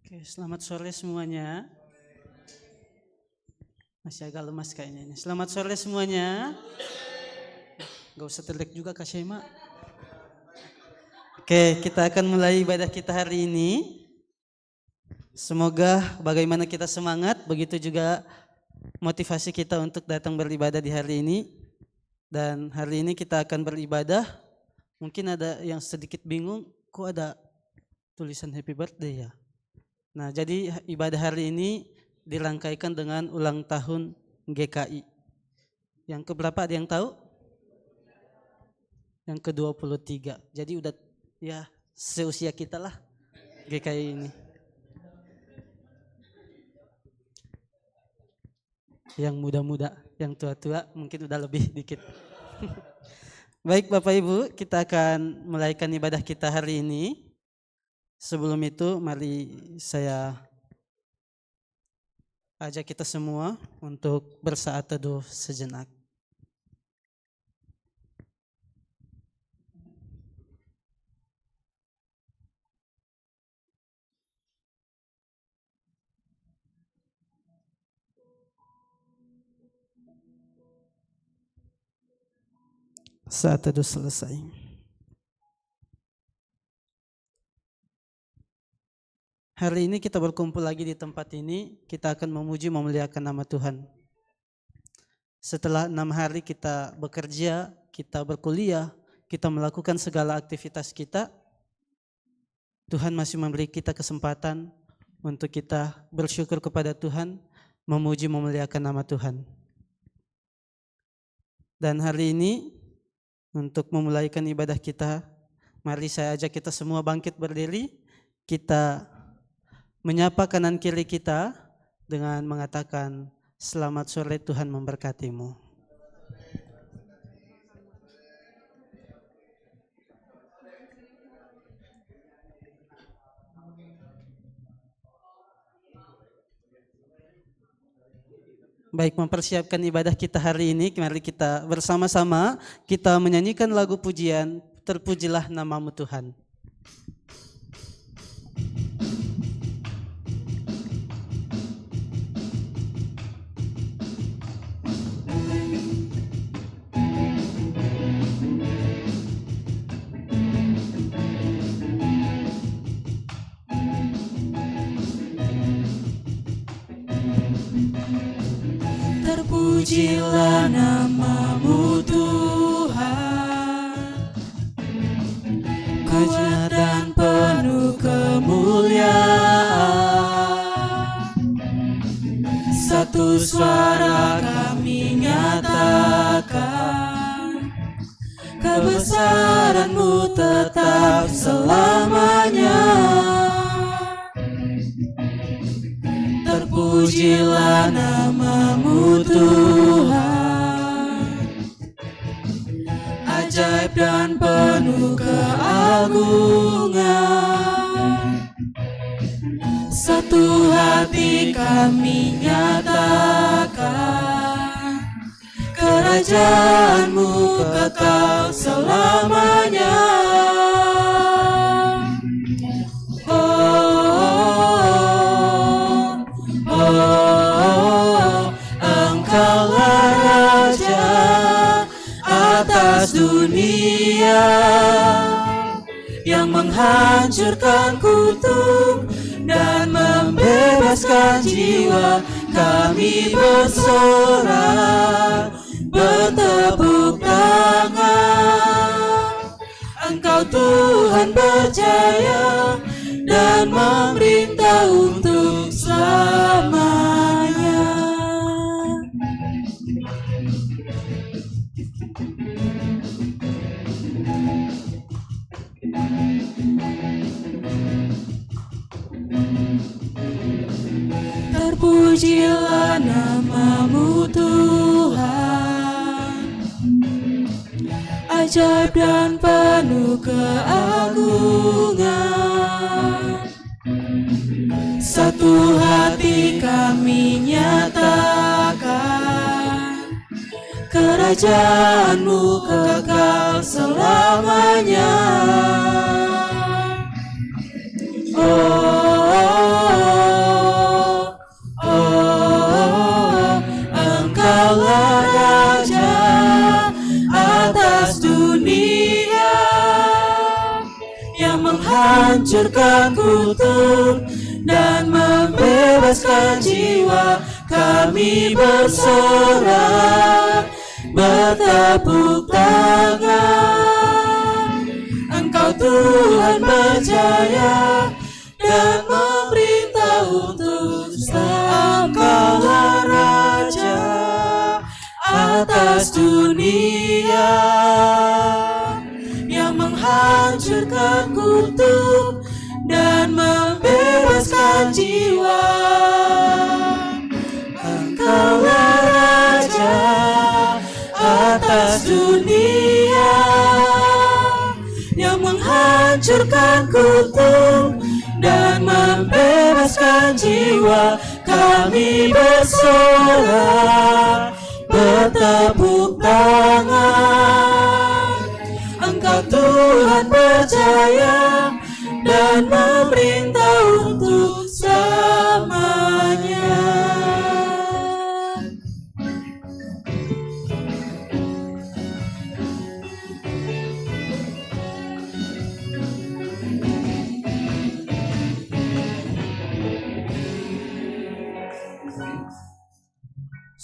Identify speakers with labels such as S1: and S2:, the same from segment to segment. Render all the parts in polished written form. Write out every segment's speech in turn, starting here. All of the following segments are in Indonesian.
S1: Oke, selamat sore semuanya. Masih agak lemas kayaknya ini. Selamat sore semuanya. Gak usah terlek juga Kak Syema. Oke, kita akan mulai ibadah kita hari ini. Semoga bagaimana kita semangat, begitu juga motivasi kita untuk datang beribadah di hari ini. Dan hari ini kita akan beribadah. Mungkin ada yang sedikit bingung, kok ada tulisan happy birthday ya? Nah, jadi ibadah hari ini dirangkaikan dengan ulang tahun GKI. Yang keberapa ada yang tahu? Yang ke-23. Jadi udah ya seusia kita lah GKI ini. Yang muda-muda, yang tua-tua mungkin udah lebih dikit. Baik Bapak Ibu, kita akan mulaikan ibadah kita hari ini. Sebelum itu mari saya ajak kita semua untuk bersaat teduh sejenak. Saat teduh selesai. Hari ini kita berkumpul lagi di tempat ini, kita akan memuji memuliakan nama Tuhan. Setelah 6 hari kita bekerja, kita berkuliah, kita melakukan segala aktivitas kita, Tuhan masih memberi kita kesempatan untuk kita bersyukur kepada Tuhan, memuji memuliakan nama Tuhan. Dan hari ini untuk memulaikan ibadah kita, mari saya ajak kita semua bangkit berdiri, kita menyapa kanan kiri kita dengan mengatakan selamat sore, Tuhan memberkatimu. Baik, mempersiapkan ibadah kita hari ini, mari kita bersama-sama kita menyanyikan lagu pujian Terpujilah Namamu Tuhan.
S2: Terpujilah namamu Tuhan, kuat dan penuh kemuliaan. Satu suara kami nyatakan, kebesaran-Mu tetap selamanya. Terpujilah namamu Tuhan, ajaib dan penuh keagungan. Satu hati kami nyatakan, kerajaan-Mu kekal selamanya. Engkaulah Raja atas dunia, yang menghancurkan kutuk dan membebaskan jiwa. Kami bersorak, bertepuk tangan. Engkau Tuhan berjaya dan memerintah untuk selamanya. Terpujilah namamu Tuhan, ajaib dan penuh keagungan. Satu hati kami nyatakan, kerajaan-Mu kekal selamanya. Oh, menghancurkan kutuk dan membebaskan jiwa. Kami bersorak, bertepuk tangan. Engkau Tuhan berjaya dan memerintah untuk selamanya. Engkaulah Raja atas dunia yang menghancurkan kutuk dan membebaskan jiwa. Engkaulah Raja atas dunia yang menghancurkan kutuk dan membebaskan jiwa. Kami bersorak, bertepuk tangan. Engkau Tuhan berjaya dan memerintah untuk selamanya.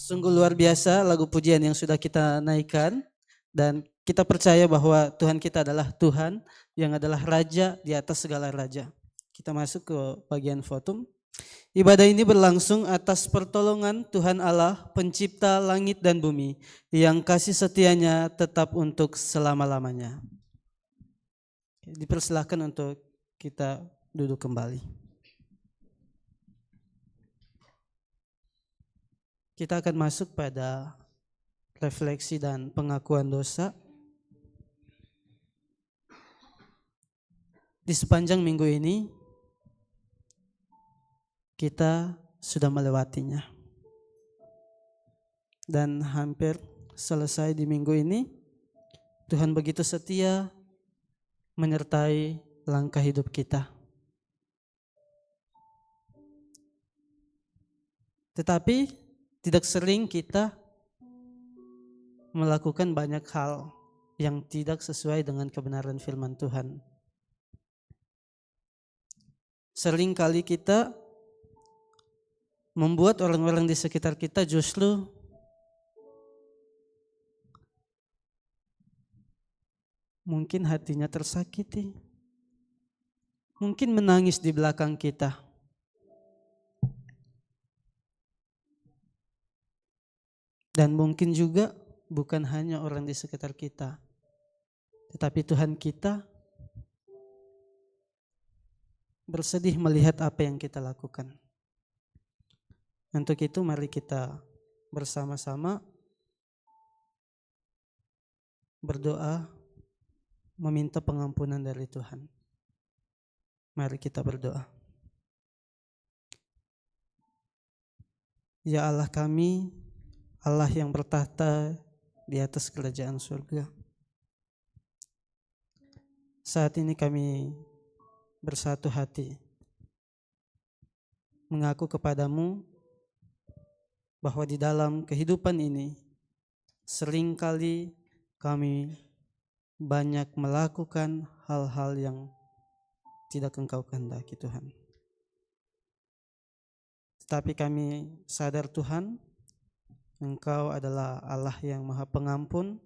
S1: Sungguh luar biasa lagu pujian yang sudah kita naikkan, dan kita percaya bahwa Tuhan kita adalah Tuhan yang adalah Raja di atas segala raja. Kita masuk ke bagian fotum. Ibadah ini berlangsung atas pertolongan Tuhan Allah, pencipta langit dan bumi, yang kasih setianya tetap untuk selama-lamanya. Dipersilahkan untuk kita duduk kembali. Kita akan masuk pada refleksi dan pengakuan dosa. Di sepanjang minggu ini kita sudah melewatinya. Dan hampir selesai di minggu ini, Tuhan begitu setia menyertai langkah hidup kita. Tetapi tidak sering kita melakukan banyak hal yang tidak sesuai dengan kebenaran firman Tuhan. Sering kali kita membuat orang-orang di sekitar kita justru mungkin hatinya tersakiti, mungkin menangis di belakang kita. Dan mungkin juga bukan hanya orang di sekitar kita, tetapi Tuhan kita bersedih melihat apa yang kita lakukan. Untuk itu mari kita bersama-sama berdoa meminta pengampunan dari Tuhan. Mari kita berdoa. Ya Allah kami, Allah yang bertahta di atas kerajaan surga. Saat ini kami bersatu hati mengaku kepadamu bahwa di dalam kehidupan ini seringkali kami banyak melakukan hal-hal yang tidak Engkau kehendaki Tuhan. Tetapi kami sadar Tuhan, Engkau adalah Allah yang Maha Pengampun.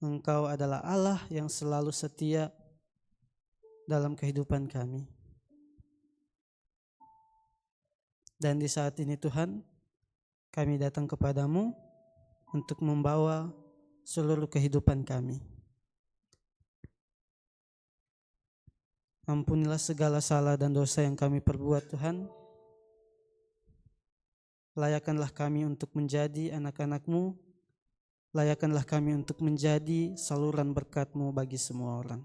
S1: Engkau adalah Allah yang selalu setia dalam kehidupan kami. Dan di saat ini Tuhan, kami datang kepadamu untuk membawa seluruh kehidupan kami. Ampunilah segala salah dan dosa yang kami perbuat Tuhan. Layakkanlah kami untuk menjadi anak-anak-Mu. Layakkanlah kami untuk menjadi saluran berkat-Mu bagi semua orang.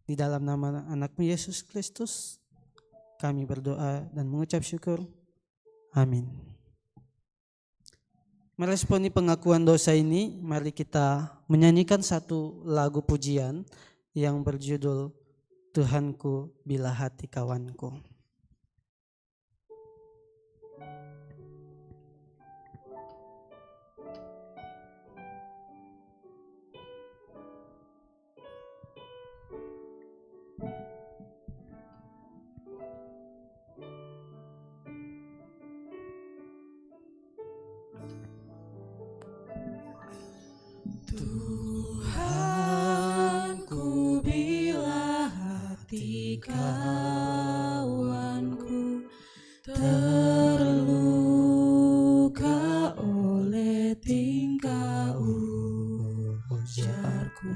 S1: Di dalam nama anak-Mu Yesus Kristus, kami berdoa dan mengucap syukur. Amin. Meresponi pengakuan dosa ini, mari kita menyanyikan satu lagu pujian yang berjudul Tuhanku Bila Hati Kawanku.
S2: dasarku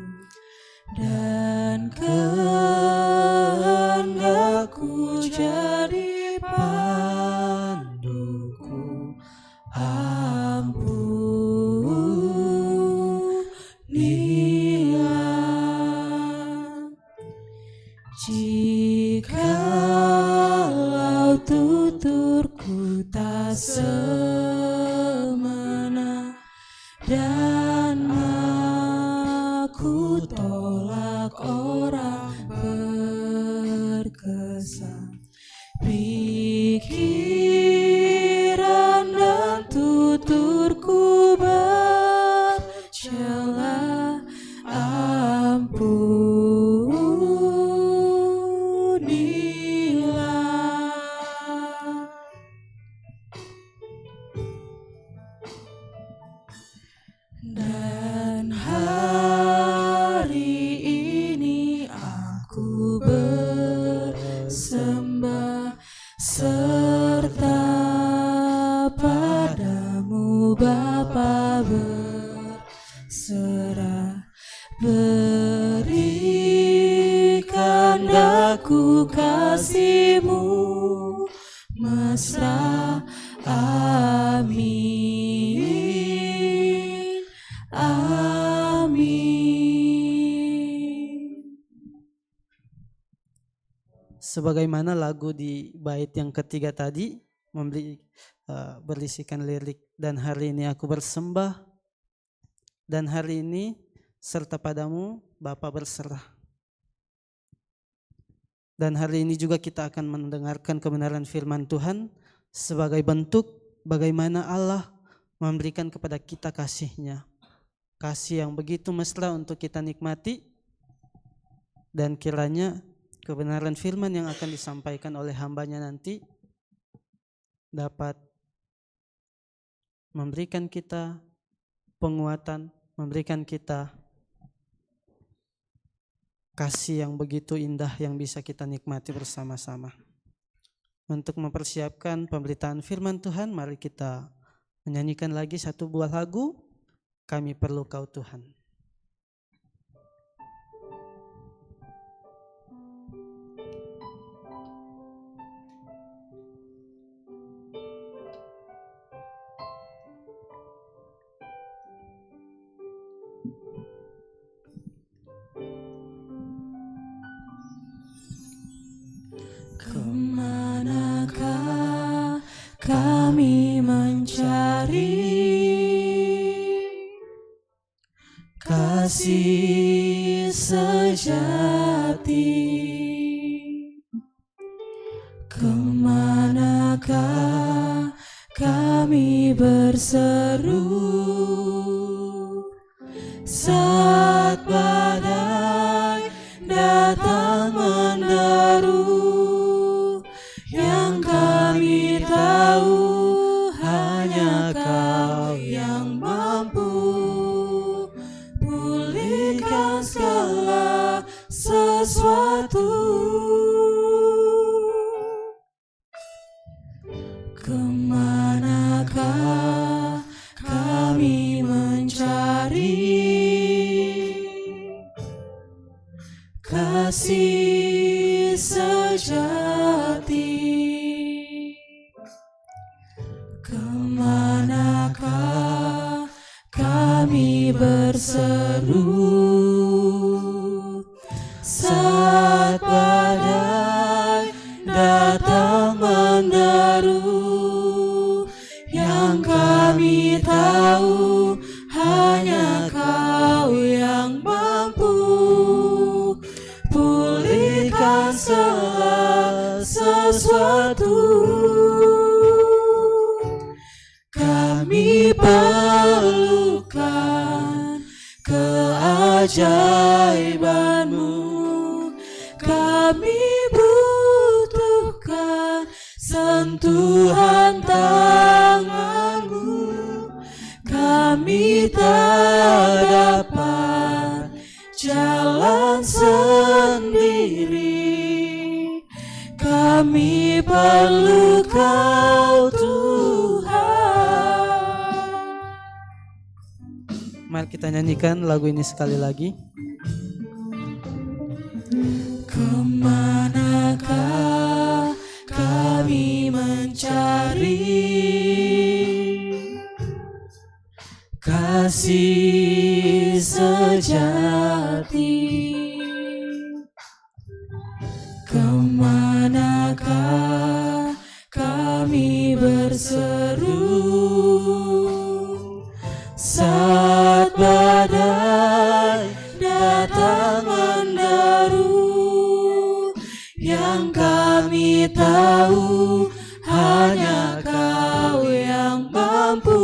S2: dan kehendakku jadi panduku. Ampunilah jikalau tuturku tak semena dan aku tolak orang berkesan. Pikiran dan tuturku bercela, ampunilah. Dan hari ini aku bersembah serta padamu Bapa berserah. Berikan aku kasih-Mu mesra. Amin. Amin.
S1: Sebagaimana lagu di bait yang ketiga tadi berisikan lirik, dan hari ini aku bersembah, dan hari ini serta padamu Bapa berserah. Dan hari ini juga kita akan mendengarkan kebenaran firman Tuhan sebagai bentuk bagaimana Allah memberikan kepada kita kasih-Nya. Kasih yang begitu mesra untuk kita nikmati, dan kiranya kebenaran firman yang akan disampaikan oleh hamba-Nya nanti dapat memberikan kita penguatan, memberikan kita kasih yang begitu indah yang bisa kita nikmati bersama-sama. Untuk mempersiapkan pemberitaan firman Tuhan, mari kita menyanyikan lagi satu buah lagu, Kami Perlu Kau Tuhan.
S2: Kemanakah kami mencari kasih sejati? Kemanakah kami berseru saat badai datang menderu? Yang kami tahu hanya Kau yang mampu pulihkan segala sesuatu. Kemanakah kami mencari kasih sejati? Kemanakah kami berseru saat badai datang menderu? Yang kami tahu hanya Kau yang mampu pulihkan segala sesuatu. Kami perlukan keajaiban-Mu, kami butuhkan sentuhan tangan-Mu. Kami tak dapat jalan sendiri, kami perlu Kau Tuhan.
S1: mari kita nyanyikan lagu ini sekali lagi.
S2: Kemanakah kami mencari kasih sejati? Kemanakah kami berseru saat badai datang menderu? Yang kami tahu hanya Kau yang mampu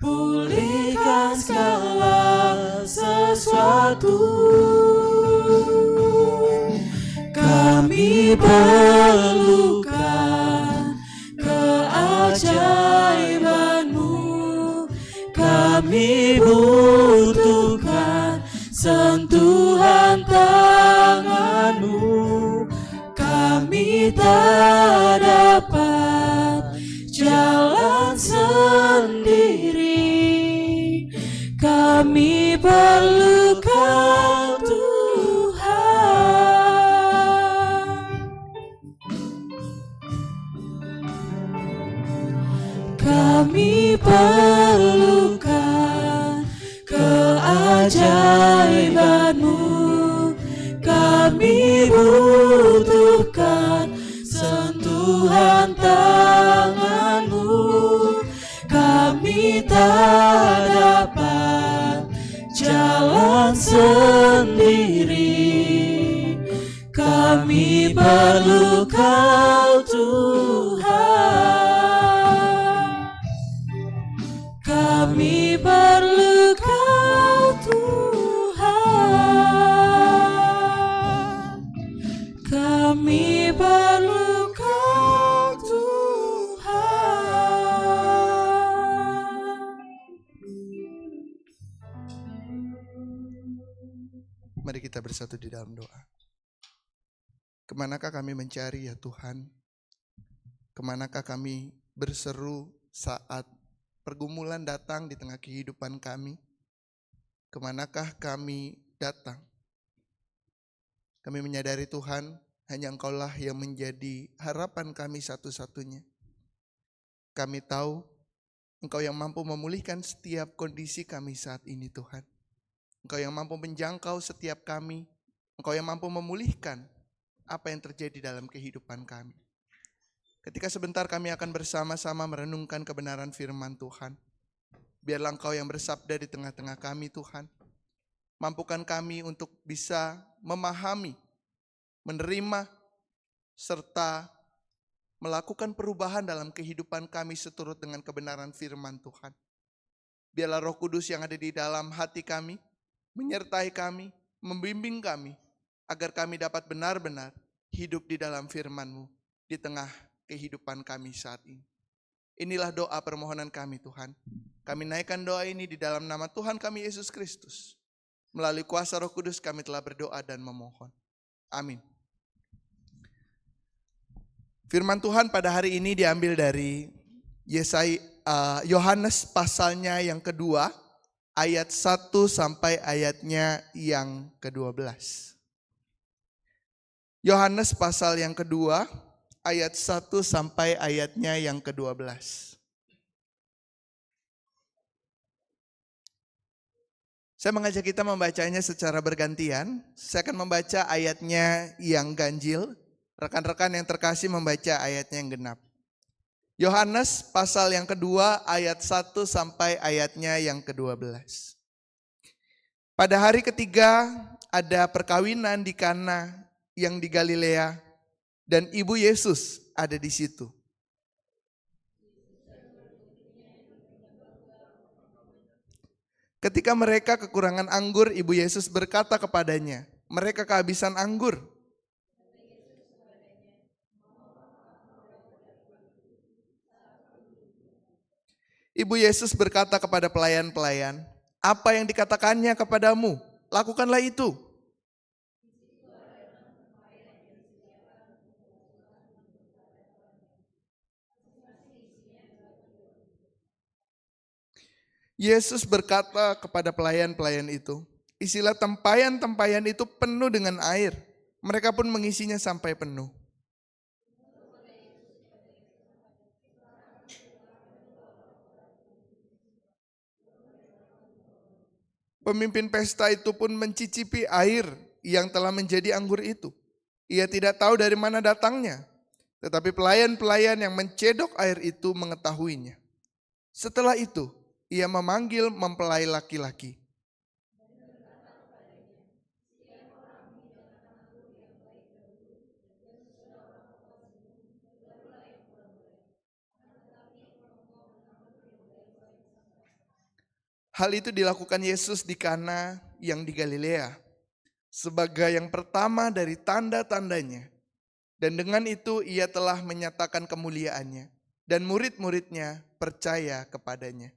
S2: pulihkan segala sesuatu. Kami perlukan keajaiban-Mu, kami butuhkan sentuhan tangan-Mu. Kami tak dapat jalan sendiri, kami perlukan Tuhan. Kami perlukan keajaiban-Mu, kami butuhkan sentuhan tangan-Mu. Kami tak dapat jalan sendiri, kami perlu Kau Tuhan. Kami perlu Kau Tuhan. Kami perlu Kau Tuhan.
S3: Mari kita bersatu di dalam doa. Kemanakah kami mencari ya Tuhan? Kemanakah kami berseru saat pergumulan datang di tengah kehidupan kami? Kemanakah kami datang? Kami menyadari Tuhan, hanya Engkaulah yang menjadi harapan kami satu-satunya. Kami tahu Engkau yang mampu memulihkan setiap kondisi kami saat ini Tuhan. Engkau yang mampu menjangkau setiap kami. Engkau yang mampu memulihkan apa yang terjadi dalam kehidupan kami. Ketika sebentar kami akan bersama-sama merenungkan kebenaran firman Tuhan. Biarlah Engkau yang bersabda di tengah-tengah kami Tuhan. Mampukan kami untuk bisa memahami, menerima, serta melakukan perubahan dalam kehidupan kami seturut dengan kebenaran firman Tuhan. Biarlah Roh Kudus yang ada di dalam hati kami, menyertai kami, membimbing kami, agar kami dapat benar-benar hidup di dalam firman-Mu di tengah kehidupan kami saat ini. Inilah doa permohonan kami Tuhan. Kami naikkan doa ini di dalam nama Tuhan kami Yesus Kristus. Melalui kuasa Roh Kudus kami telah berdoa dan memohon. Amin. Firman Tuhan pada hari ini diambil dari Yohanes pasalnya yang kedua, ayat 1 sampai ayatnya yang ke-12. Yohanes pasal yang kedua, ayat 1 sampai ayatnya yang ke-12. Saya mengajak kita membacanya secara bergantian. Saya akan membaca ayatnya yang ganjil. Rekan-rekan yang terkasih membaca ayatnya yang genap. Yohanes pasal yang kedua, ayat 1 sampai ayatnya yang ke-12. Pada hari ketiga ada perkawinan di Kana yang di Galilea, dan ibu Yesus ada di situ. Ketika mereka kekurangan anggur, ibu Yesus berkata kepadanya, mereka kehabisan anggur. Ibu Yesus berkata kepada pelayan-pelayan, apa yang dikatakannya kepadamu, lakukanlah itu. Yesus berkata kepada pelayan-pelayan itu, isilah tempayan-tempayan itu penuh dengan air. Mereka pun mengisinya sampai penuh. Pemimpin pesta itu pun mencicipi air yang telah menjadi anggur itu. Ia tidak tahu dari mana datangnya, tetapi pelayan-pelayan yang mencedok air itu mengetahuinya. Setelah itu, ia memanggil mempelai laki-laki. Hal itu dilakukan Yesus di Kana yang di Galilea sebagai yang pertama dari tanda-tandanya. Dan dengan itu ia telah menyatakan kemuliaannya dan murid-muridnya percaya kepadanya.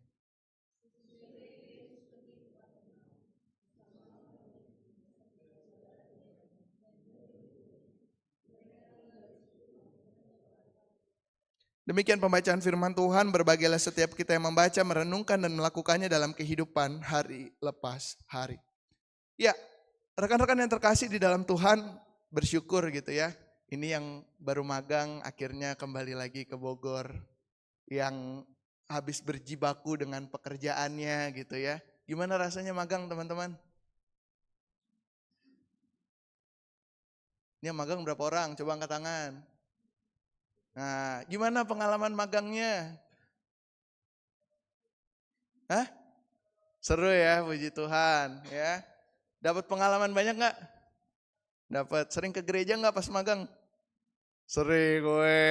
S3: Demikian pembacaan firman Tuhan, berbahagialah setiap kita yang membaca, merenungkan dan melakukannya dalam kehidupan hari lepas hari. Ya, rekan-rekan yang terkasih di dalam Tuhan, bersyukur gitu ya. Ini yang baru magang akhirnya kembali lagi ke Bogor. Yang habis berjibaku dengan pekerjaannya gitu ya. Gimana rasanya magang teman-teman? Ini yang magang berapa orang? Coba angkat tangan. Nah, gimana pengalaman magangnya? Hah? Seru ya, puji Tuhan ya. Dapat pengalaman banyak gak? Dapat. Sering ke gereja gak pas magang? Sering, gue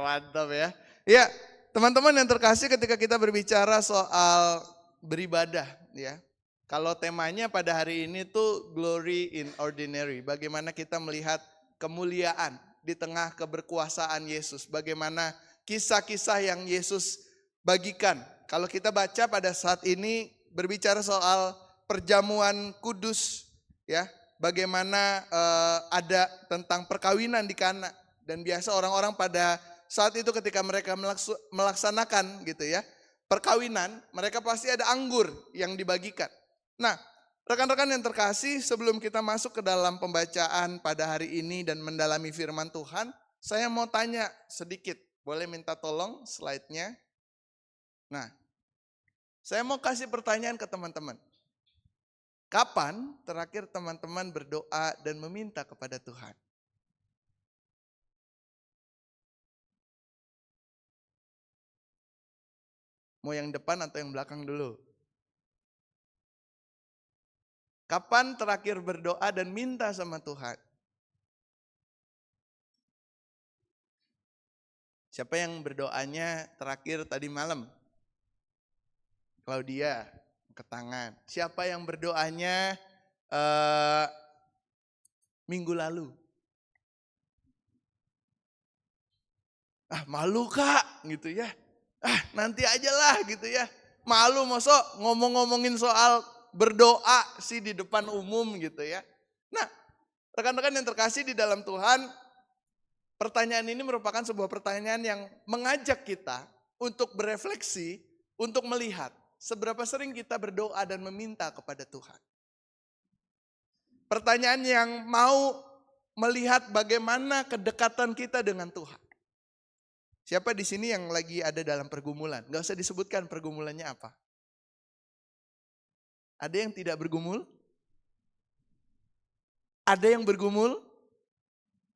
S3: mantap ya. Ya, teman-teman yang terkasih, ketika kita berbicara soal beribadah ya. Kalau temanya pada hari ini tuh glory in ordinary. Bagaimana kita melihat kemuliaan di tengah keberkuasaan Yesus. Bagaimana kisah-kisah yang Yesus bagikan. Kalau kita baca pada saat ini berbicara soal perjamuan kudus ya. Bagaimana ada tentang perkawinan di Kana. Dan biasa orang-orang pada saat itu ketika mereka melaksanakan gitu ya, perkawinan, mereka pasti ada anggur yang dibagikan. Nah, rekan-rekan yang terkasih, sebelum kita masuk ke dalam pembacaan pada hari ini dan mendalami firman Tuhan, saya mau tanya sedikit. Boleh minta tolong slide-nya? Nah, saya mau kasih pertanyaan ke teman-teman. Kapan terakhir teman-teman berdoa dan meminta kepada Tuhan? Mau yang depan atau yang belakang dulu? Kapan terakhir berdoa dan minta sama Tuhan? Siapa yang berdoanya terakhir tadi malam? Claudia, ke tangan. Siapa yang berdoanya minggu lalu? Malu kak gitu ya. Nanti aja lah gitu ya. Malu mosok ngomong-ngomongin soal berdoa sih di depan umum gitu ya. Nah, rekan-rekan yang terkasih di dalam Tuhan, pertanyaan ini merupakan sebuah pertanyaan yang mengajak kita untuk berefleksi, untuk melihat seberapa sering kita berdoa dan meminta kepada Tuhan. Pertanyaan yang mau melihat bagaimana kedekatan kita dengan Tuhan. Siapa di sini yang lagi ada dalam pergumulan? Gak usah disebutkan pergumulannya apa. Ada yang tidak bergumul? Ada yang bergumul?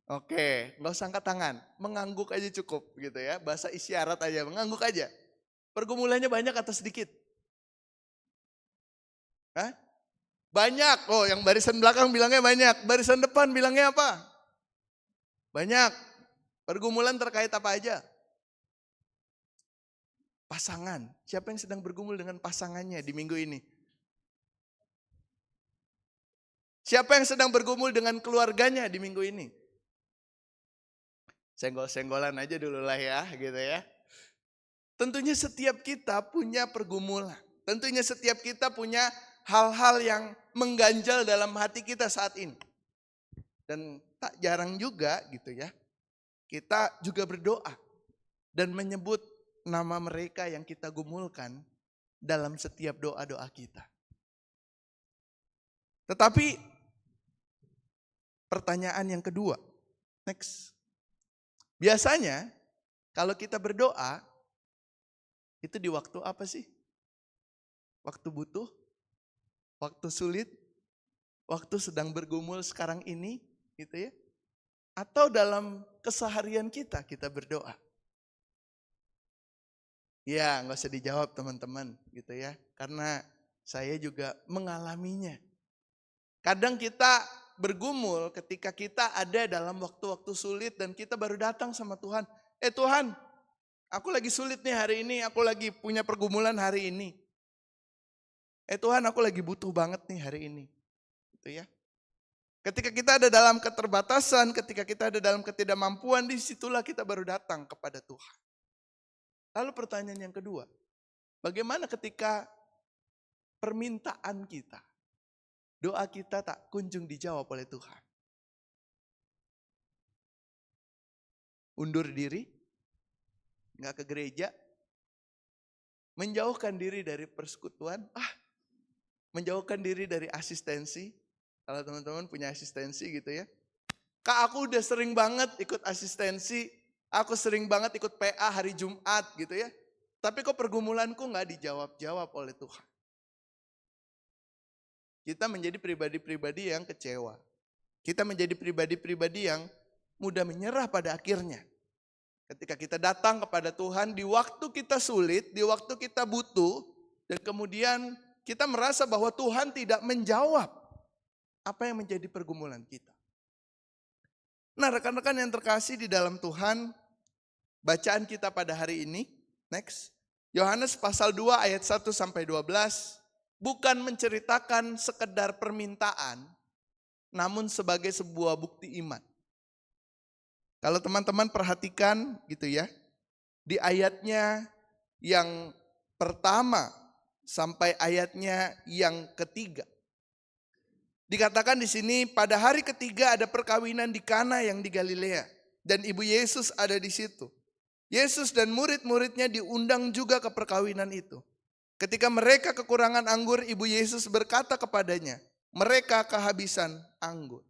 S3: Oke, gak usah angkat tangan. Mengangguk aja cukup gitu ya. Bahasa isyarat aja, mengangguk aja. Pergumulannya banyak atau sedikit? Hah? Banyak. Oh, yang barisan belakang bilangnya banyak. Barisan depan bilangnya apa? Banyak. Pergumulan terkait apa aja? Pasangan. Siapa yang sedang bergumul dengan pasangannya di minggu ini? Siapa yang sedang bergumul dengan keluarganya di minggu ini? Senggol-senggolan aja dulu lah ya, gitu ya. Tentunya setiap kita punya pergumulan. Tentunya setiap kita punya hal-hal yang mengganjal dalam hati kita saat ini. Dan tak jarang juga gitu ya, kita juga berdoa dan menyebut nama mereka yang kita gumulkan dalam setiap doa-doa kita. Tetapi pertanyaan yang kedua, next. Biasanya kalau kita berdoa, itu di waktu apa sih? Waktu butuh? Waktu sulit? Waktu sedang bergumul sekarang ini? Gitu ya? Atau dalam keseharian kita berdoa? Ya, nggak usah dijawab teman-teman gitu ya. Karena saya juga mengalaminya. Kadang kita bergumul ketika kita ada dalam waktu-waktu sulit dan kita baru datang sama Tuhan. Tuhan, aku lagi sulit nih hari ini, aku lagi punya pergumulan hari ini. Tuhan, aku lagi butuh banget nih hari ini. Gitu ya. Ketika kita ada dalam keterbatasan, ketika kita ada dalam ketidakmampuan, disitulah kita baru datang kepada Tuhan. Lalu pertanyaan yang kedua, bagaimana ketika permintaan kita, doa kita tak kunjung dijawab oleh Tuhan? Undur diri, nggak ke gereja, menjauhkan diri dari persekutuan, menjauhkan diri dari asistensi. Kalau teman-teman punya asistensi gitu ya. Kak, aku udah sering banget ikut asistensi, aku sering banget ikut PA hari Jumat gitu ya. Tapi kok pergumulanku nggak dijawab-jawab oleh Tuhan. Kita menjadi pribadi-pribadi yang kecewa. Kita menjadi pribadi-pribadi yang mudah menyerah pada akhirnya. Ketika kita datang kepada Tuhan di waktu kita sulit, di waktu kita butuh, dan kemudian kita merasa bahwa Tuhan tidak menjawab apa yang menjadi pergumulan kita. Nah, rekan-rekan yang terkasih di dalam Tuhan, bacaan kita pada hari ini, next. Yohanes pasal 2 ayat 1 sampai 12, bukan menceritakan sekedar permintaan, namun sebagai sebuah bukti iman. Kalau teman-teman perhatikan gitu ya, di ayatnya yang pertama sampai ayatnya yang ketiga. Dikatakan di sini pada hari ketiga ada perkawinan di Kana yang di Galilea dan ibu Yesus ada di situ. Yesus dan murid-muridnya diundang juga ke perkawinan itu. Ketika mereka kekurangan anggur, ibu Yesus berkata kepadanya, mereka kehabisan anggur.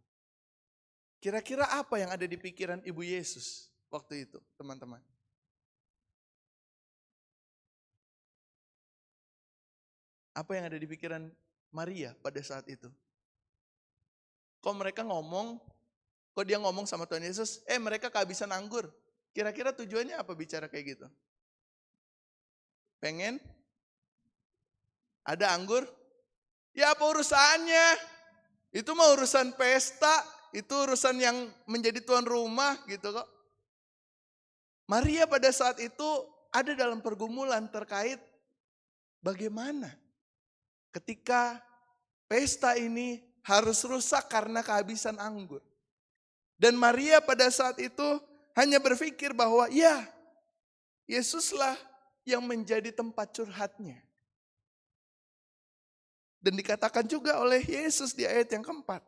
S3: Kira-kira apa yang ada di pikiran ibu Yesus waktu itu, teman-teman? Apa yang ada di pikiran Maria pada saat itu? Kok mereka ngomong, kok dia ngomong sama Tuhan Yesus, mereka kehabisan anggur. Kira-kira tujuannya apa bicara kayak gitu? Pengen ada anggur? Ya apa urusannya? Itu mah urusan pesta, itu urusan yang menjadi tuan rumah gitu kok. Maria pada saat itu ada dalam pergumulan terkait bagaimana ketika pesta ini harus rusak karena kehabisan anggur. Dan Maria pada saat itu hanya berpikir bahwa ya, Yesuslah yang menjadi tempat curhatnya. Dan dikatakan juga oleh Yesus di ayat yang keempat.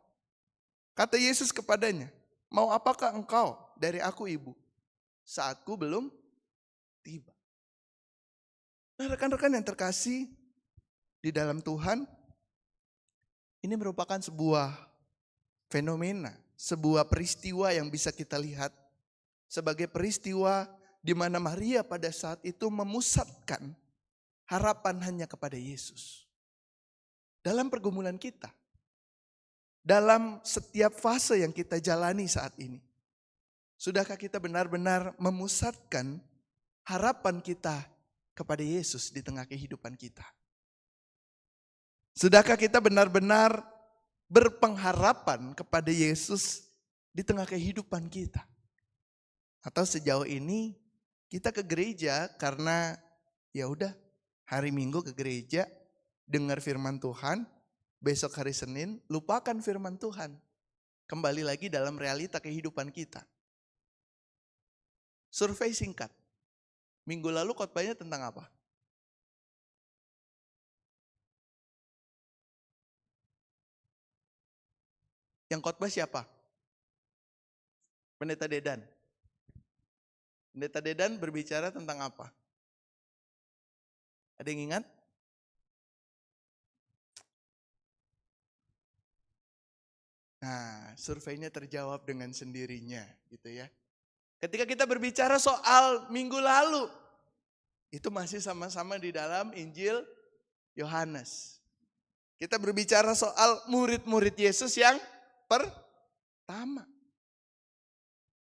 S3: Kata Yesus kepadanya, mau apakah engkau dari aku ibu? Saatku belum tiba. Nah rekan-rekan yang terkasih di dalam Tuhan, ini merupakan sebuah fenomena, sebuah peristiwa yang bisa kita lihat sebagai peristiwa di mana Maria pada saat itu memusatkan harapan hanya kepada Yesus. Dalam pergumulan kita, dalam setiap fase yang kita jalani saat ini, sudahkah kita benar-benar memusatkan harapan kita kepada Yesus di tengah kehidupan kita? Sudahkah kita benar-benar berpengharapan kepada Yesus di tengah kehidupan kita? Atau sejauh ini kita ke gereja karena ya udah hari Minggu ke gereja, dengar firman Tuhan, besok hari Senin lupakan firman Tuhan. Kembali lagi dalam realita kehidupan kita. Survei singkat. Minggu lalu khotbahnya tentang apa? Yang khotbah siapa? Pendeta Dedan. Pendeta Dedan berbicara tentang apa? Ada yang ingat? Nah, surveinya terjawab dengan sendirinya gitu ya. Ketika kita berbicara soal minggu lalu, itu masih sama-sama di dalam Injil Yohanes. Kita berbicara soal murid-murid Yesus yang pertama.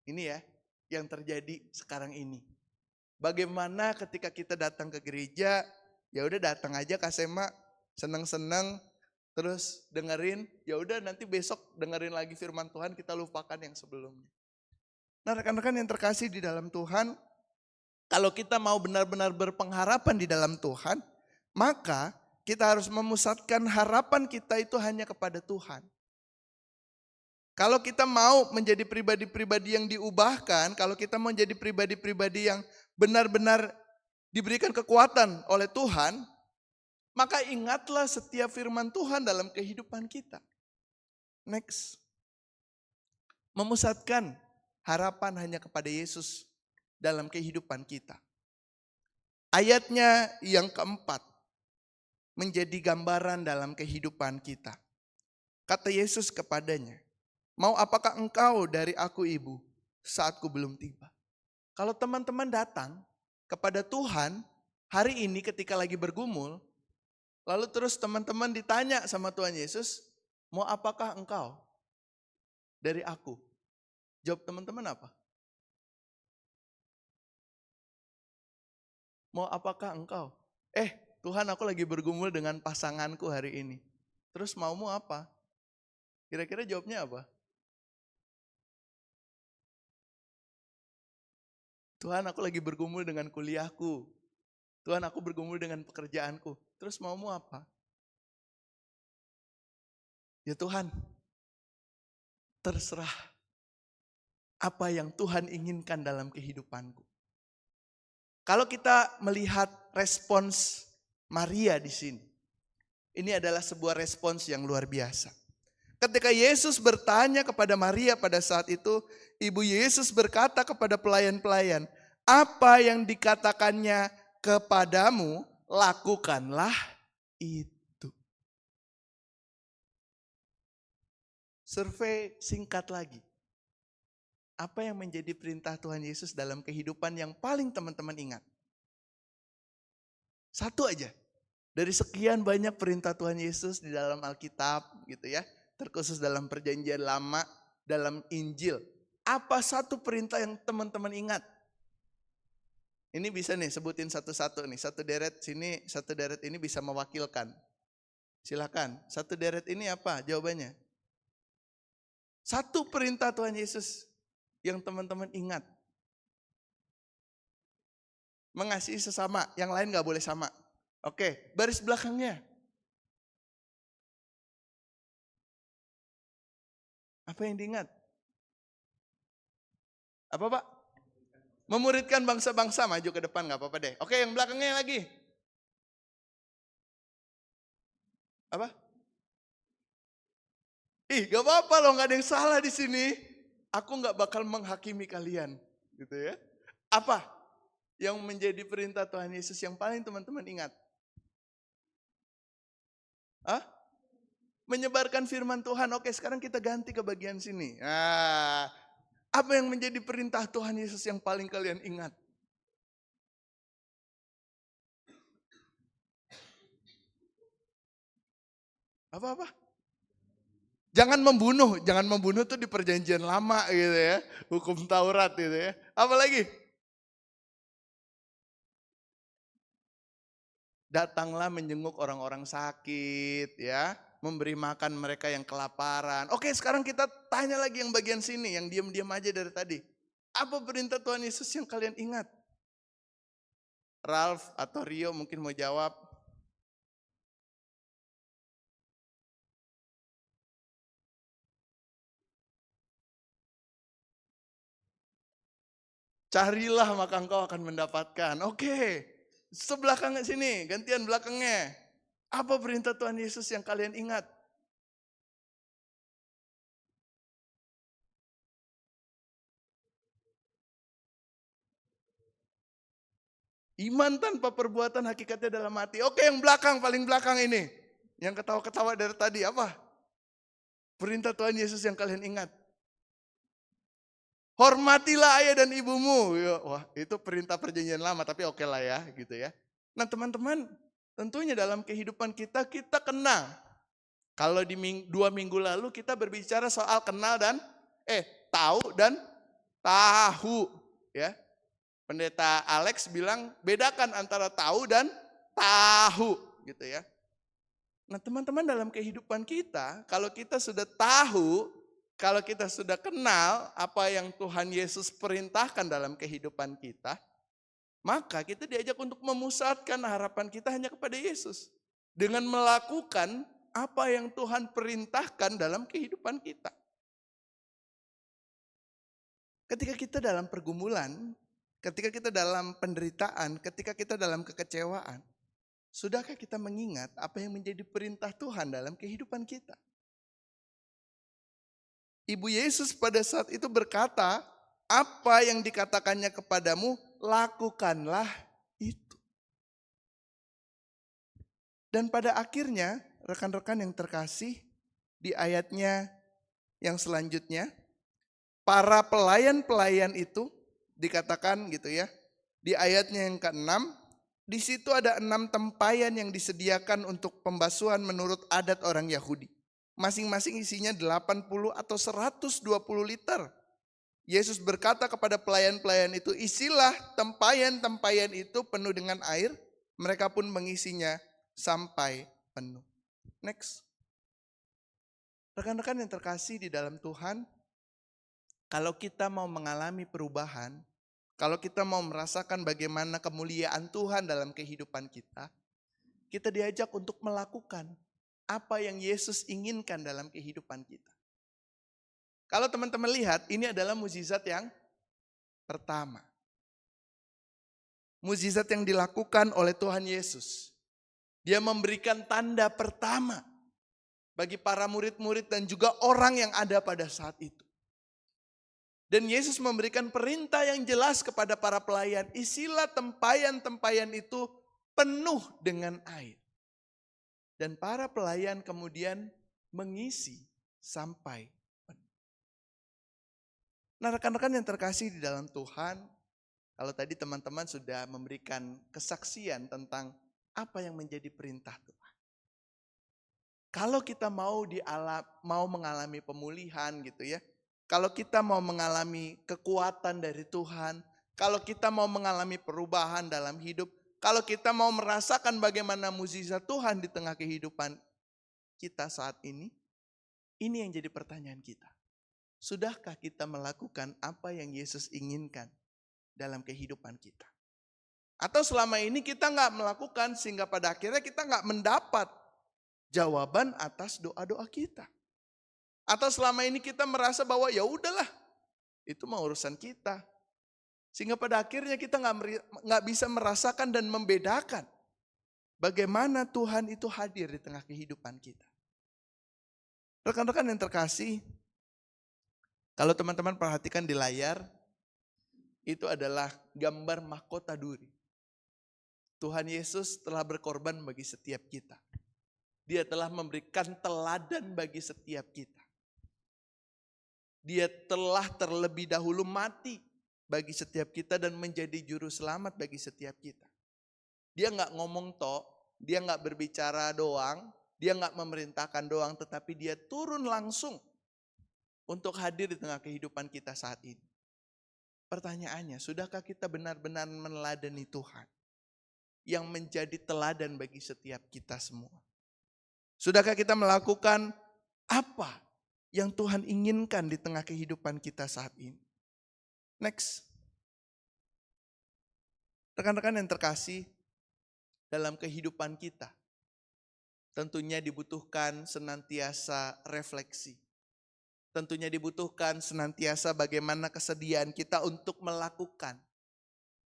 S3: Ini ya yang terjadi sekarang ini. Bagaimana ketika kita datang ke gereja, ya udah datang aja Kasema, seneng-seneng, terus dengerin, ya udah nanti besok dengerin lagi firman Tuhan, kita lupakan yang sebelumnya. Nah, rekan-rekan yang terkasih di dalam Tuhan, kalau kita mau benar-benar berpengharapan di dalam Tuhan, maka kita harus memusatkan harapan kita itu hanya kepada Tuhan. Kalau kita mau menjadi pribadi-pribadi yang diubahkan, kalau kita mau menjadi pribadi-pribadi yang benar-benar diberikan kekuatan oleh Tuhan, maka ingatlah setiap firman Tuhan dalam kehidupan kita. Next. Memusatkan harapan hanya kepada Yesus dalam kehidupan kita. Ayatnya yang keempat menjadi gambaran dalam kehidupan kita. Kata Yesus kepadanya, "Mau apakah engkau dari aku ibu saatku belum tiba?" Kalau teman-teman datang kepada Tuhan hari ini ketika lagi bergumul, lalu terus teman-teman ditanya sama Tuhan Yesus, "Mau apakah engkau dari aku?" Jawab teman-teman apa? "Mau apakah engkau?" Tuhan, aku lagi bergumul dengan pasanganku hari ini. Terus maumu apa? Kira-kira jawabnya apa? "Tuhan, aku lagi bergumul dengan kuliahku. Tuhan, aku bergumul dengan pekerjaanku." Terus maumu apa? "Ya Tuhan, terserah apa yang Tuhan inginkan dalam kehidupanku." Kalau kita melihat respons Maria di sini, ini adalah sebuah respons yang luar biasa. Ketika Yesus bertanya kepada Maria pada saat itu, Ibu Yesus berkata kepada pelayan-pelayan, "Apa yang dikatakannya kepadamu, lakukanlah itu." Survei singkat lagi. Apa yang menjadi perintah Tuhan Yesus dalam kehidupan yang paling teman-teman ingat? Satu aja. Dari sekian banyak perintah Tuhan Yesus di dalam Alkitab gitu ya. Terkhusus dalam perjanjian lama, dalam Injil. Apa satu perintah yang teman-teman ingat? Ini bisa nih sebutin satu-satu nih. Satu deret sini, satu deret ini bisa mewakilkan. Silakan. Satu deret ini apa jawabannya? Satu perintah Tuhan Yesus yang teman-teman ingat. Mengasihi sesama, yang lain gak boleh sama. Oke, baris belakangnya. Apa yang diingat? Apa Pak? Memuridkan bangsa-bangsa, maju ke depan gak apa-apa deh. Oke, yang belakangnya lagi. Apa? Gak apa-apa loh, gak ada yang salah di sini. Aku gak bakal menghakimi kalian. Gitu ya. Apa yang menjadi perintah Tuhan Yesus yang paling teman-teman ingat? Menyebarkan firman Tuhan. Oke, sekarang kita ganti ke bagian sini. Nah, apa yang menjadi perintah Tuhan Yesus yang paling kalian ingat? Apa? Jangan membunuh tuh di perjanjian lama gitu ya. Hukum Taurat gitu ya. Apa lagi? Datanglah menjenguk orang-orang sakit ya. Memberi makan mereka yang kelaparan. Oke, sekarang kita tanya lagi yang bagian sini, yang diam-diam aja dari tadi. Apa perintah Tuhan Yesus yang kalian ingat? Ralph atau Rio mungkin mau jawab. Carilah maka engkau akan mendapatkan. Oke, sebelakangnya sini, gantian belakangnya. Apa perintah Tuhan Yesus yang kalian ingat? Iman tanpa perbuatan hakikatnya dalam hati. Oke, yang belakang, paling belakang ini. Yang ketawa-ketawa dari tadi, apa? Perintah Tuhan Yesus yang kalian ingat. Hormatilah ayah dan ibumu. Ya, wah, itu perintah perjanjian lama, tapi oke lah ya gitu ya. Nah teman-teman, tentunya dalam kehidupan kita kenal. Kalau di 2 minggu lalu kita berbicara soal kenal dan tahu dan tahu ya. Pendeta Alex bilang bedakan antara tahu dan tahu gitu ya. Nah teman-teman, dalam kehidupan kita, kalau kita sudah tahu, kalau kita sudah kenal apa yang Tuhan Yesus perintahkan dalam kehidupan kita, maka kita diajak untuk memusatkan harapan kita hanya kepada Yesus. Dengan melakukan apa yang Tuhan perintahkan dalam kehidupan kita. Ketika kita dalam pergumulan, ketika kita dalam penderitaan, ketika kita dalam kekecewaan, sudahkah kita mengingat apa yang menjadi perintah Tuhan dalam kehidupan kita? Ibu Yesus pada saat itu berkata, apa yang dikatakannya kepadamu, lakukanlah itu. Dan pada akhirnya, rekan-rekan yang terkasih, di ayatnya yang selanjutnya, para pelayan-pelayan itu dikatakan gitu ya, di ayatnya yang ke-6, di situ ada 6 tempayan yang disediakan untuk pembasuhan menurut adat orang Yahudi. Masing-masing isinya 80 atau 120 liter. Yesus berkata kepada pelayan-pelayan itu, isilah tempayan-tempayan itu penuh dengan air. Mereka pun mengisinya sampai penuh. Next. Rekan-rekan yang terkasih di dalam Tuhan, kalau kita mau mengalami perubahan, kalau kita mau merasakan bagaimana kemuliaan Tuhan dalam kehidupan kita, kita diajak untuk melakukan apa yang Yesus inginkan dalam kehidupan kita. Kalau teman-teman lihat, ini adalah mukjizat yang pertama. Mukjizat yang dilakukan oleh Tuhan Yesus. Dia memberikan tanda pertama bagi para murid-murid dan juga orang yang ada pada saat itu. Dan Yesus memberikan perintah yang jelas kepada para pelayan, isilah tempayan-tempayan itu penuh dengan air. Dan para pelayan kemudian mengisi sampai penuh. Nah rekan-rekan yang terkasih di dalam Tuhan, kalau tadi teman-teman sudah memberikan kesaksian tentang apa yang menjadi perintah Tuhan. Kalau kita mau mengalami pemulihan gitu ya, kalau kita mau mengalami kekuatan dari Tuhan, kalau kita mau mengalami perubahan dalam hidup, kalau kita mau merasakan bagaimana mukjizat Tuhan di tengah kehidupan kita saat ini yang jadi pertanyaan kita. Sudahkah kita melakukan apa yang Yesus inginkan dalam kehidupan kita? Atau selama ini kita nggak melakukan sehingga pada akhirnya kita nggak mendapat jawaban atas doa-doa kita. Atau selama ini kita merasa bahwa ya udahlah, itu mah urusan kita. Sehingga pada akhirnya kita nggak bisa merasakan dan membedakan bagaimana Tuhan itu hadir di tengah kehidupan kita. Rekan-rekan yang terkasih, kalau teman-teman perhatikan di layar, itu adalah gambar mahkota duri. Tuhan Yesus telah berkorban bagi setiap kita. Dia telah memberikan teladan bagi setiap kita. Dia telah terlebih dahulu mati bagi setiap kita dan menjadi juru selamat bagi setiap kita. Dia nggak ngomong tok, dia nggak berbicara doang, dia nggak memerintahkan doang, tetapi dia turun langsung untuk hadir di tengah kehidupan kita saat ini. Pertanyaannya, sudahkah kita benar-benar meneladani Tuhan yang menjadi teladan bagi setiap kita semua? Sudahkah kita melakukan apa yang Tuhan inginkan di tengah kehidupan kita saat ini? Next. Rekan-rekan yang terkasih, dalam kehidupan kita tentunya dibutuhkan senantiasa refleksi. Tentunya dibutuhkan senantiasa bagaimana kesediaan kita untuk melakukan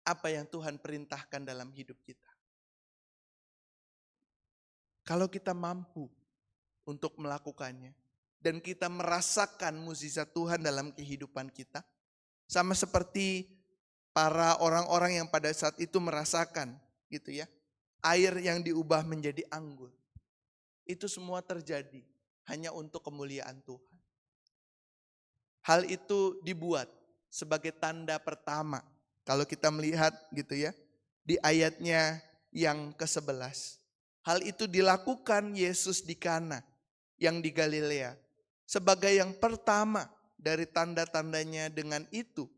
S3: apa yang Tuhan perintahkan dalam hidup kita. Kalau kita mampu untuk melakukannya, dan kita merasakan mukjizat Tuhan dalam kehidupan kita. Sama seperti para orang-orang yang pada saat itu merasakan gitu ya. Air yang diubah menjadi anggur. Itu semua terjadi hanya untuk kemuliaan Tuhan. Hal itu dibuat sebagai tanda pertama. Kalau kita melihat gitu ya, di ayatnya yang ke-11. Hal itu dilakukan Yesus di Kana yang di Galilea. Sebagai yang pertama dari tanda-tandanya, dengan itu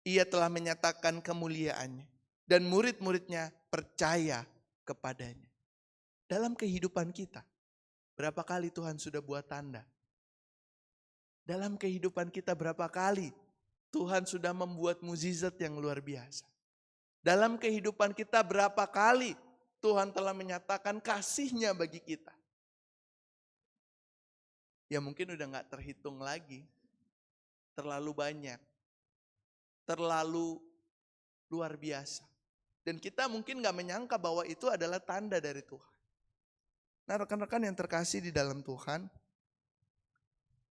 S3: ia telah menyatakan kemuliaannya. Dan murid-muridnya percaya kepadanya. Dalam kehidupan kita, berapa kali Tuhan sudah buat tanda? Dalam kehidupan kita berapa kali Tuhan sudah membuat mukjizat yang luar biasa? Dalam kehidupan kita berapa kali Tuhan telah menyatakan kasih-Nya bagi kita? Ya mungkin udah gak terhitung lagi. Terlalu banyak. Terlalu luar biasa. Dan kita mungkin gak menyangka bahwa itu adalah tanda dari Tuhan. Nah, rekan-rekan yang terkasih di dalam Tuhan,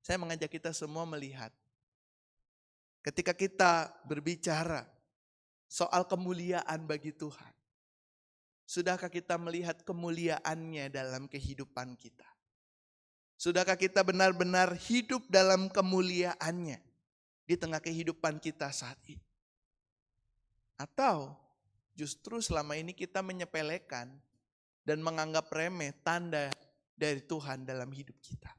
S3: saya mengajak kita semua melihat. Ketika kita berbicara soal kemuliaan bagi Tuhan, sudahkah kita melihat kemuliaannya dalam kehidupan kita? Sudahkah kita benar-benar hidup dalam kemuliaannya di tengah kehidupan kita saat ini? Atau justru selama ini kita menyepelekan dan menganggap remeh tanda dari Tuhan dalam hidup kita?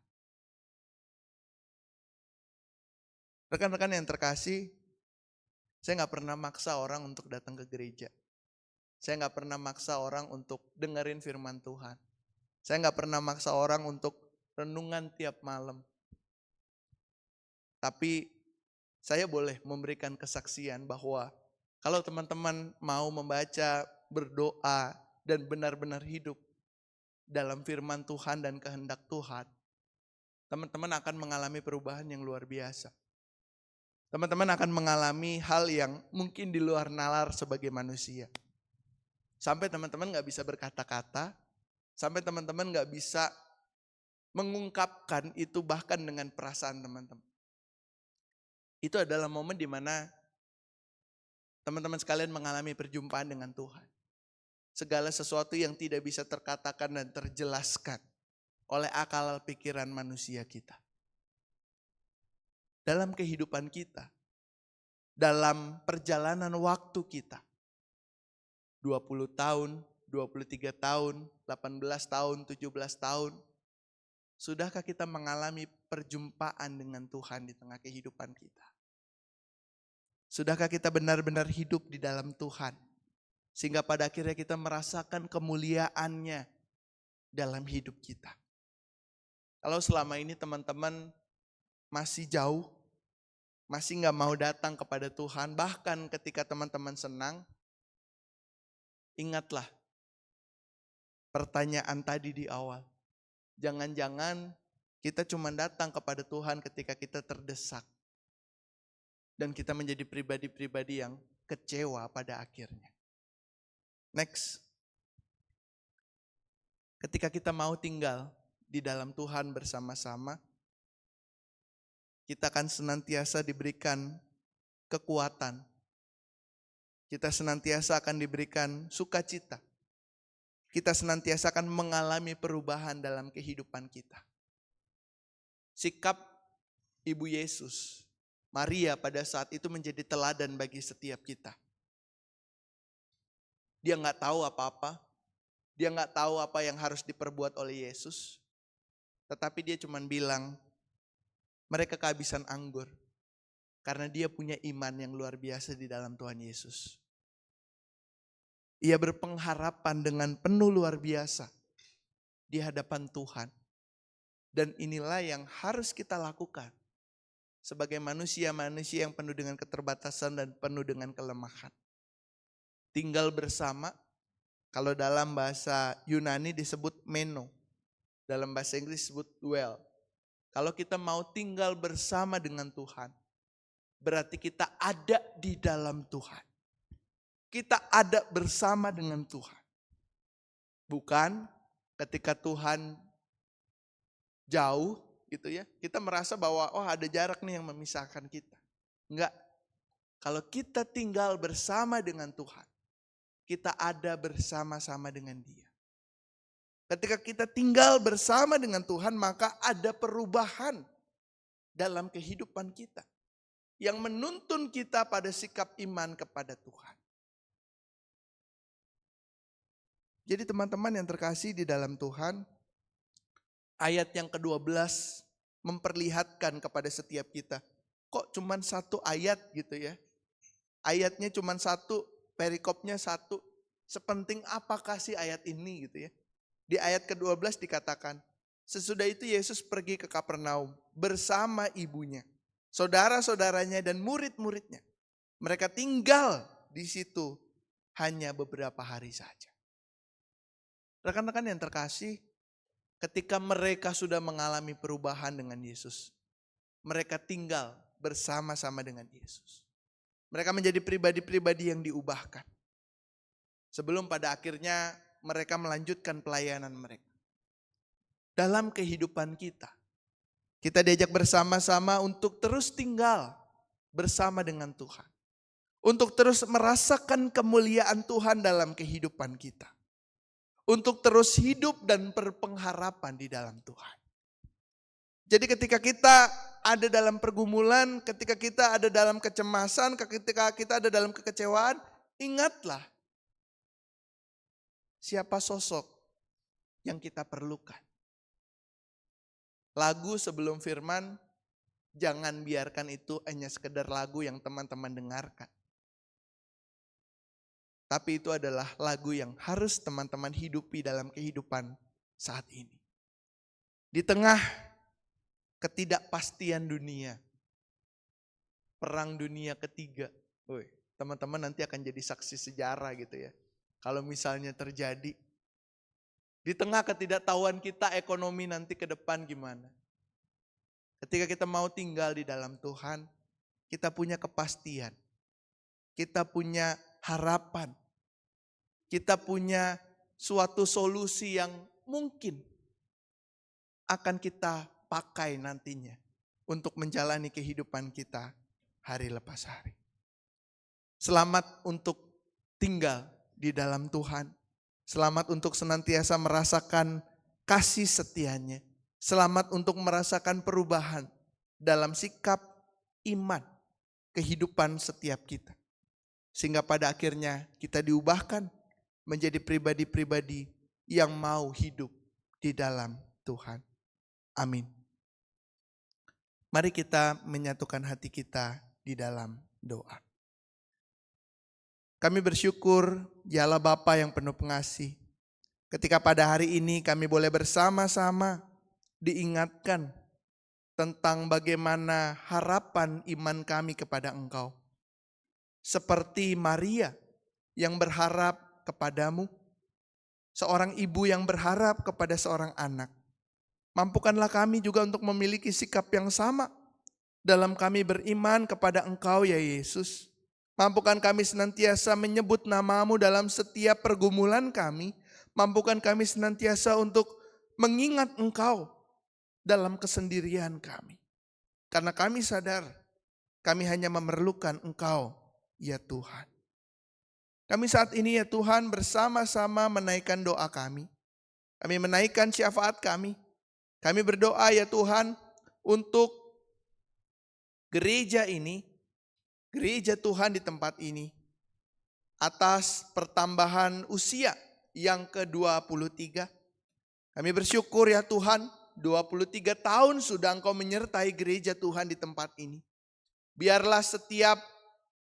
S3: Rekan-rekan yang terkasih, saya gak pernah maksa orang untuk datang ke gereja. Saya gak pernah maksa orang untuk dengerin firman Tuhan. Saya gak pernah maksa orang untuk renungan tiap malam. Tapi saya boleh memberikan kesaksian bahwa kalau teman-teman mau membaca, berdoa, dan benar-benar hidup dalam firman Tuhan dan kehendak Tuhan, teman-teman akan mengalami perubahan yang luar biasa. Teman-teman akan mengalami hal yang mungkin di luar nalar sebagai manusia. Sampai teman-teman gak bisa berkata-kata, sampai teman-teman gak bisa mengungkapkan itu bahkan dengan perasaan teman-teman. Itu adalah momen di mana teman-teman sekalian mengalami perjumpaan dengan Tuhan. Segala sesuatu yang tidak bisa terkatakan dan terjelaskan oleh akal pikiran manusia kita. Dalam kehidupan kita, dalam perjalanan waktu kita, 20 tahun, 23 tahun, 18 tahun, 17 tahun, sudahkah kita mengalami perjumpaan dengan Tuhan di tengah kehidupan kita? Sudahkah kita benar-benar hidup di dalam Tuhan? Sehingga pada akhirnya kita merasakan kemuliaannya dalam hidup kita. Kalau selama ini teman-teman masih jauh, masih gak mau datang kepada Tuhan, bahkan ketika teman-teman senang, ingatlah pertanyaan tadi di awal. Jangan-jangan kita cuma datang kepada Tuhan ketika kita terdesak. Dan kita menjadi pribadi-pribadi yang kecewa pada akhirnya. Next. Ketika kita mau tinggal di dalam Tuhan bersama-sama, kita akan senantiasa diberikan kekuatan. Kita senantiasa akan diberikan sukacita. Kita senantiasa akan mengalami perubahan dalam kehidupan kita. Sikap Ibu Yesus, Maria pada saat itu menjadi teladan bagi setiap kita. Dia gak tahu apa-apa. Dia gak tahu apa yang harus diperbuat oleh Yesus. Tetapi dia cuma bilang, mereka kehabisan anggur. Karena dia punya iman yang luar biasa di dalam Tuhan Yesus. Ia berpengharapan dengan penuh luar biasa di hadapan Tuhan. Dan inilah yang harus kita lakukan sebagai manusia-manusia yang penuh dengan keterbatasan dan penuh dengan kelemahan. Tinggal bersama, kalau dalam bahasa Yunani disebut meno, dalam bahasa Inggris disebut dwell. Kalau kita mau tinggal bersama dengan Tuhan, berarti kita ada di dalam Tuhan. Kita ada bersama dengan Tuhan. Bukan ketika Tuhan jauh gitu ya, kita merasa bahwa ada jarak nih yang memisahkan kita. Enggak. Kalau kita tinggal bersama dengan Tuhan, kita ada bersama-sama dengan Dia. Ketika kita tinggal bersama dengan Tuhan, maka ada perubahan dalam kehidupan kita yang menuntun kita pada sikap iman kepada Tuhan. Jadi teman-teman yang terkasih di dalam Tuhan, ayat yang ke-12 memperlihatkan kepada setiap kita, kok cuman satu ayat gitu ya. Ayatnya cuman satu, perikopnya satu. Sepenting apakah sih ayat ini gitu ya. Di ayat ke-12 dikatakan, sesudah itu Yesus pergi ke Kapernaum bersama ibunya, saudara-saudaranya dan murid-muridnya. Mereka tinggal di situ hanya beberapa hari saja. Rekan-rekan yang terkasih, ketika mereka sudah mengalami perubahan dengan Yesus, mereka tinggal bersama-sama dengan Yesus. Mereka menjadi pribadi-pribadi yang diubahkan. Sebelum pada akhirnya mereka melanjutkan pelayanan mereka. Dalam kehidupan kita, kita diajak bersama-sama untuk terus tinggal bersama dengan Tuhan. Untuk terus merasakan kemuliaan Tuhan dalam kehidupan kita. Untuk terus hidup dan berpengharapan di dalam Tuhan. Jadi ketika kita ada dalam pergumulan, ketika kita ada dalam kecemasan, ketika kita ada dalam kekecewaan, ingatlah siapa sosok yang kita perlukan. Lagu sebelum firman, jangan biarkan itu hanya sekedar lagu yang teman-teman dengarkan. Tapi itu adalah lagu yang harus teman-teman hidupi dalam kehidupan saat ini. Di tengah ketidakpastian dunia, perang dunia ketiga, teman-teman nanti akan jadi saksi sejarah gitu ya. Kalau misalnya terjadi, di tengah ketidaktahuan kita ekonomi nanti ke depan gimana. Ketika kita mau tinggal di dalam Tuhan, kita punya kepastian. Kita punya harapan. Kita punya suatu solusi yang mungkin akan kita pakai nantinya untuk menjalani kehidupan kita hari lepas hari. Selamat untuk tinggal di dalam Tuhan. Selamat untuk senantiasa merasakan kasih setianya. Selamat untuk merasakan perubahan dalam sikap iman kehidupan setiap kita. Sehingga pada akhirnya kita diubahkan menjadi pribadi-pribadi yang mau hidup di dalam Tuhan. Amin. Mari kita menyatukan hati kita di dalam doa. Kami bersyukur ya Allah Bapa yang penuh pengasih. Ketika pada hari ini kami boleh bersama-sama diingatkan tentang bagaimana harapan iman kami kepada Engkau. Seperti Maria yang berharap kepadamu, seorang ibu yang berharap kepada seorang anak. Mampukanlah kami juga untuk memiliki sikap yang sama dalam kami beriman kepada Engkau ya Yesus. Mampukan kami senantiasa menyebut nama-Mu dalam setiap pergumulan kami. Mampukan kami senantiasa untuk mengingat Engkau dalam kesendirian kami. Karena kami sadar kami hanya memerlukan Engkau ya Tuhan. Kami saat ini ya Tuhan bersama-sama menaikkan doa kami. Kami menaikkan syafaat kami. Kami berdoa ya Tuhan untuk gereja ini, gereja Tuhan di tempat ini. Atas pertambahan usia yang ke-23. Kami bersyukur ya Tuhan, 23 tahun sudah Engkau menyertai gereja Tuhan di tempat ini. Biarlah setiap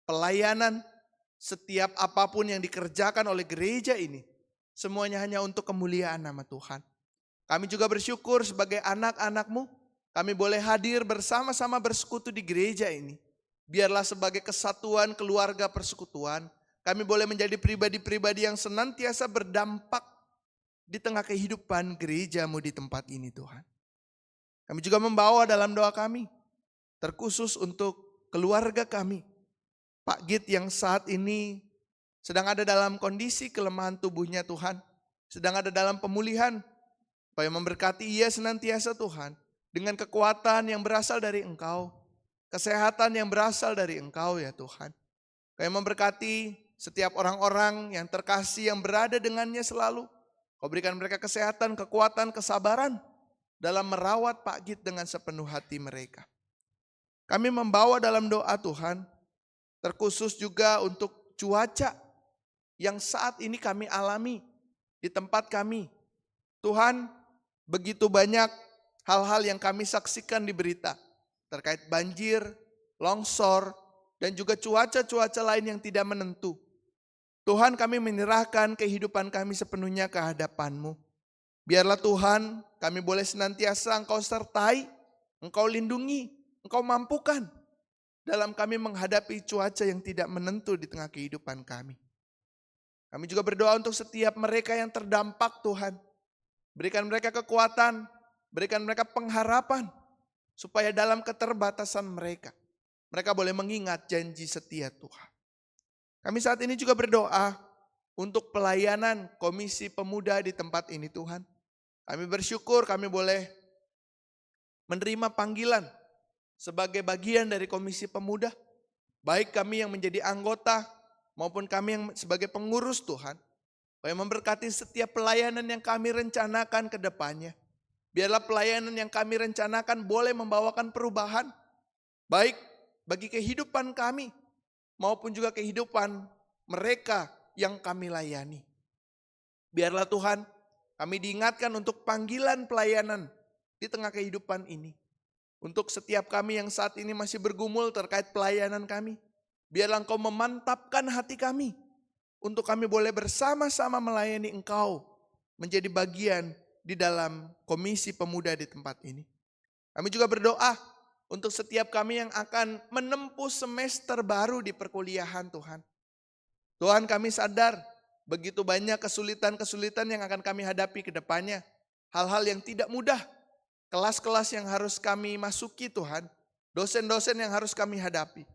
S3: pelayanan, setiap apapun yang dikerjakan oleh gereja ini, semuanya hanya untuk kemuliaan nama Tuhan. Kami juga bersyukur sebagai anak-anak-Mu, kami boleh hadir bersama-sama bersekutu di gereja ini. Biarlah sebagai kesatuan keluarga persekutuan, kami boleh menjadi pribadi-pribadi yang senantiasa berdampak di tengah kehidupan gereja-Mu di tempat ini Tuhan. Kami juga membawa dalam doa kami, terkhusus untuk keluarga kami. Pak Git yang saat ini sedang ada dalam kondisi kelemahan tubuhnya Tuhan. Sedang ada dalam pemulihan. Supaya memberkati ia senantiasa Tuhan. Dengan kekuatan yang berasal dari Engkau. Kesehatan yang berasal dari Engkau ya Tuhan. Supaya memberkati setiap orang-orang yang terkasih yang berada dengannya selalu. Kau berikan mereka kesehatan, kekuatan, kesabaran dalam merawat Pak Git dengan sepenuh hati mereka. Kami membawa dalam doa Tuhan, terkhusus juga untuk cuaca yang saat ini kami alami di tempat kami. Tuhan, begitu banyak hal-hal yang kami saksikan di berita terkait banjir, longsor, dan juga cuaca-cuaca lain yang tidak menentu. Tuhan, kami menyerahkan kehidupan kami sepenuhnya ke hadapan-Mu. Biarlah Tuhan, kami boleh senantiasa Engkau sertai, Engkau lindungi, Engkau mampukan dalam kami menghadapi cuaca yang tidak menentu di tengah kehidupan kami. Kami juga berdoa untuk setiap mereka yang terdampak Tuhan. Berikan mereka kekuatan, berikan mereka pengharapan, supaya dalam keterbatasan mereka, mereka boleh mengingat janji setia Tuhan. Kami saat ini juga berdoa untuk pelayanan Komisi Pemuda di tempat ini Tuhan. Kami bersyukur kami boleh menerima panggilan sebagai bagian dari Komisi Pemuda. Baik kami yang menjadi anggota maupun kami yang sebagai pengurus Tuhan. Supaya memberkati setiap pelayanan yang kami rencanakan ke depannya. Biarlah pelayanan yang kami rencanakan boleh membawakan perubahan. Baik bagi kehidupan kami maupun juga kehidupan mereka yang kami layani. Biarlah Tuhan kami diingatkan untuk panggilan pelayanan di tengah kehidupan ini. Untuk setiap kami yang saat ini masih bergumul terkait pelayanan kami. Biarlah Engkau memantapkan hati kami. Untuk kami boleh bersama-sama melayani Engkau. Menjadi bagian di dalam Komisi Pemuda di tempat ini. Kami juga berdoa untuk setiap kami yang akan menempuh semester baru di perkuliahan Tuhan. Tuhan, kami sadar begitu banyak kesulitan-kesulitan yang akan kami hadapi ke depannya. Hal-hal yang tidak mudah. Kelas-kelas yang harus kami masuki Tuhan. Dosen-dosen yang harus kami hadapi.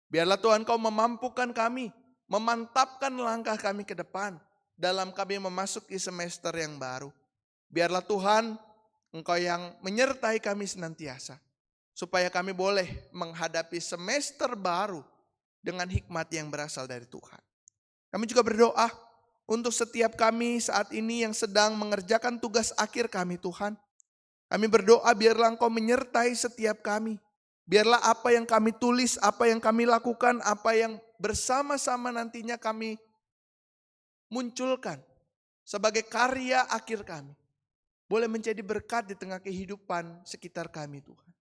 S3: Biarlah Tuhan Kau memampukan kami. Memantapkan langkah kami ke depan. Dalam kami memasuki semester yang baru. Biarlah Tuhan Engkau yang menyertai kami senantiasa. Supaya kami boleh menghadapi semester baru dengan hikmat yang berasal dari Tuhan. Kami juga berdoa untuk setiap kami saat ini yang sedang mengerjakan tugas akhir kami Tuhan. Kami berdoa biarlah Engkau menyertai setiap kami. Biarlah apa yang kami tulis, apa yang kami lakukan, apa yang bersama-sama nantinya kami munculkan sebagai karya akhir kami. Boleh menjadi berkat di tengah kehidupan sekitar kami Tuhan.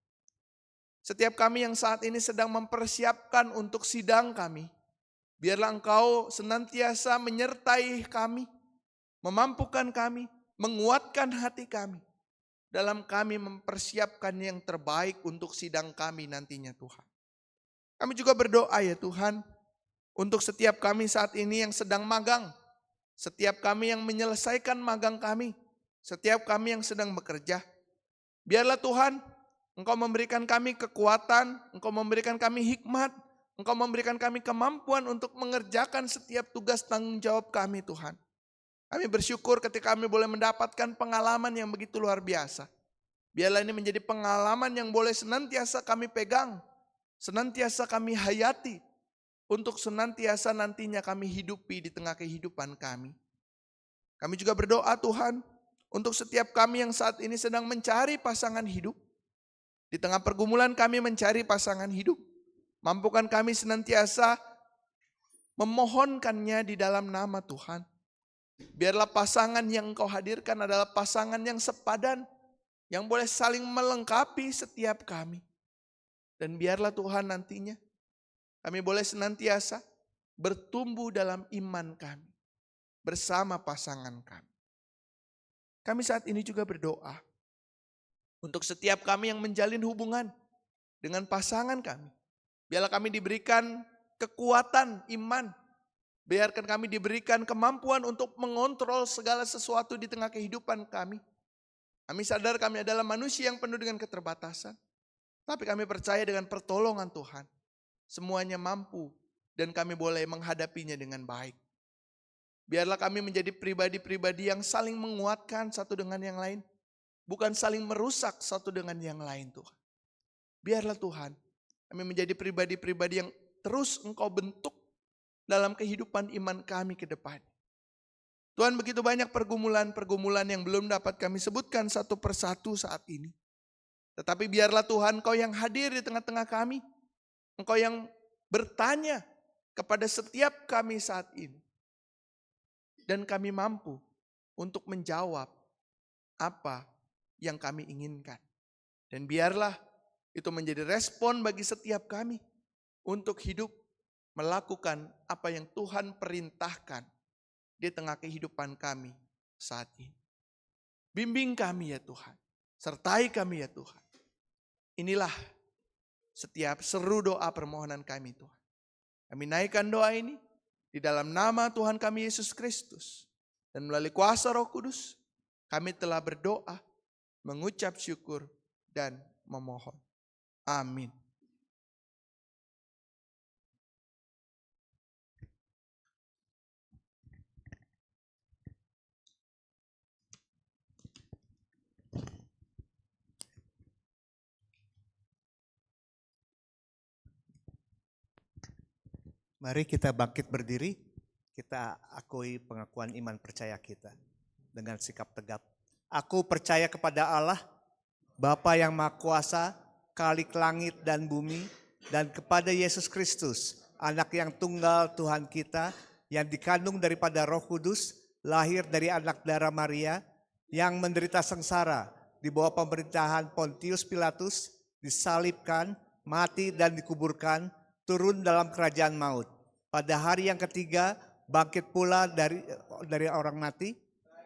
S3: Setiap kami yang saat ini sedang mempersiapkan untuk sidang kami. Biarlah Engkau senantiasa menyertai kami. Memampukan kami, menguatkan hati kami. Dalam kami mempersiapkan yang terbaik untuk sidang kami nantinya Tuhan. Kami juga berdoa ya Tuhan. Untuk setiap kami saat ini yang sedang magang. Setiap kami yang menyelesaikan magang kami. Setiap kami yang sedang bekerja. Biarlah Tuhan Engkau memberikan kami kekuatan, Engkau memberikan kami hikmat, Engkau memberikan kami kemampuan untuk mengerjakan setiap tugas tanggung jawab kami Tuhan. Kami bersyukur ketika kami boleh mendapatkan pengalaman yang begitu luar biasa. Biarlah ini menjadi pengalaman yang boleh senantiasa kami pegang, senantiasa kami hayati, untuk senantiasa nantinya kami hidupi di tengah kehidupan kami. Kami juga berdoa Tuhan, untuk setiap kami yang saat ini sedang mencari pasangan hidup. Di tengah pergumulan kami mencari pasangan hidup. Mampukan kami senantiasa memohonkannya di dalam nama Tuhan. Biarlah pasangan yang Engkau hadirkan adalah pasangan yang sepadan. Yang boleh saling melengkapi setiap kami. Dan biarlah Tuhan nantinya kami boleh senantiasa bertumbuh dalam iman kami. Bersama pasangan kami. Kami saat ini juga berdoa. Untuk setiap kami yang menjalin hubungan dengan pasangan kami. Biarlah kami diberikan kekuatan iman. Biarkan kami diberikan kemampuan untuk mengontrol segala sesuatu di tengah kehidupan kami. Kami sadar kami adalah manusia yang penuh dengan keterbatasan. Tapi kami percaya dengan pertolongan Tuhan. Semuanya mampu dan kami boleh menghadapinya dengan baik. Biarlah kami menjadi pribadi-pribadi yang saling menguatkan satu dengan yang lain. Bukan saling merusak satu dengan yang lain Tuhan. Biarlah Tuhan kami menjadi pribadi-pribadi yang terus Engkau bentuk dalam kehidupan iman kami ke depan. Tuhan, begitu banyak pergumulan-pergumulan yang belum dapat kami sebutkan satu persatu saat ini. Tetapi biarlah Tuhan, Engkau yang hadir di tengah-tengah kami. Engkau yang bertanya kepada setiap kami saat ini. Dan kami mampu untuk menjawab apa yang kami inginkan. Dan biarlah itu menjadi respon bagi setiap kami untuk hidup melakukan apa yang Tuhan perintahkan di tengah kehidupan kami saat ini. Bimbing kami ya Tuhan, sertai kami ya Tuhan. Inilah setiap seru doa permohonan kami Tuhan. Kami naikkan doa ini di dalam nama Tuhan kami Yesus Kristus. Dan melalui kuasa Roh Kudus, kami telah berdoa, mengucap syukur, dan memohon. Amin.
S4: Mari kita bangkit berdiri, kita akui pengakuan iman percaya kita dengan sikap tegap. Aku percaya kepada Allah, Bapa yang Maha Kuasa, Khalik langit dan bumi, dan kepada Yesus Kristus, anak yang tunggal Tuhan kita, yang dikandung daripada Roh Kudus, lahir dari anak darah Maria, yang menderita sengsara di bawah pemerintahan Pontius Pilatus, disalibkan, mati dan dikuburkan, turun dalam kerajaan maut. Pada hari yang ketiga bangkit pula dari orang mati,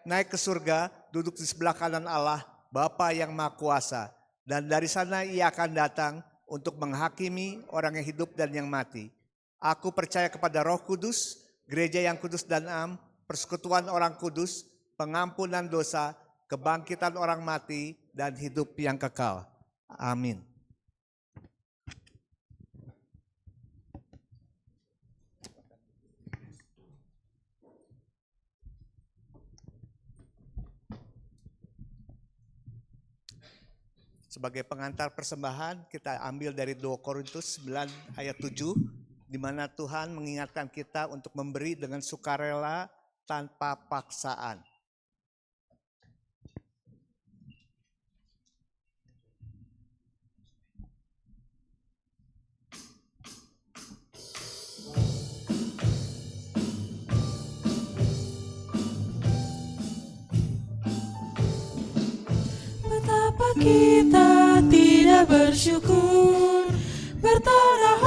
S4: naik ke surga, duduk di sebelah kanan Allah, Bapa yang Maha Kuasa. Dan dari sana ia akan datang untuk menghakimi orang yang hidup dan yang mati. Aku percaya kepada Roh Kudus, gereja yang kudus dan am, persekutuan orang kudus, pengampunan dosa, kebangkitan orang mati, dan hidup yang kekal. Amin. Sebagai pengantar persembahan, kita ambil dari 2 Korintus 9 ayat 7, di mana Tuhan mengingatkan kita untuk memberi dengan sukarela tanpa paksaan.
S2: Betapa kita tidak bersyukur, bertanah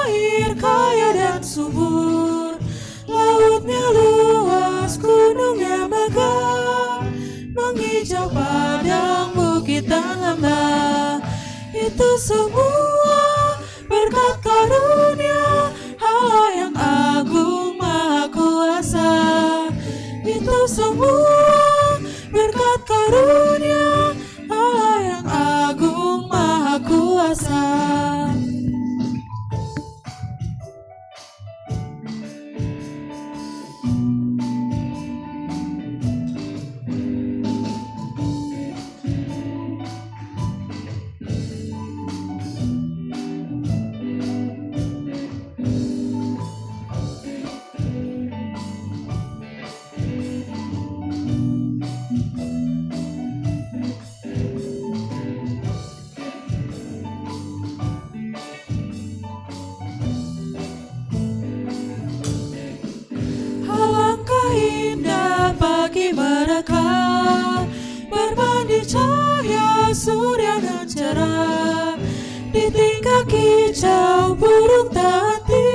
S2: air kaya dan subur, lautnya luas, gunungnya megah, menghijau padang bukit dan lembah. Itu semua berkat karunia Allah yang agung maha kuasa. Itu semua berkat karunia Allah yang agung maha kuasa. Alangkah indah pagi mereka, berbanding cahaya surya dan cerah. Di tingkah kicau burung tak henti,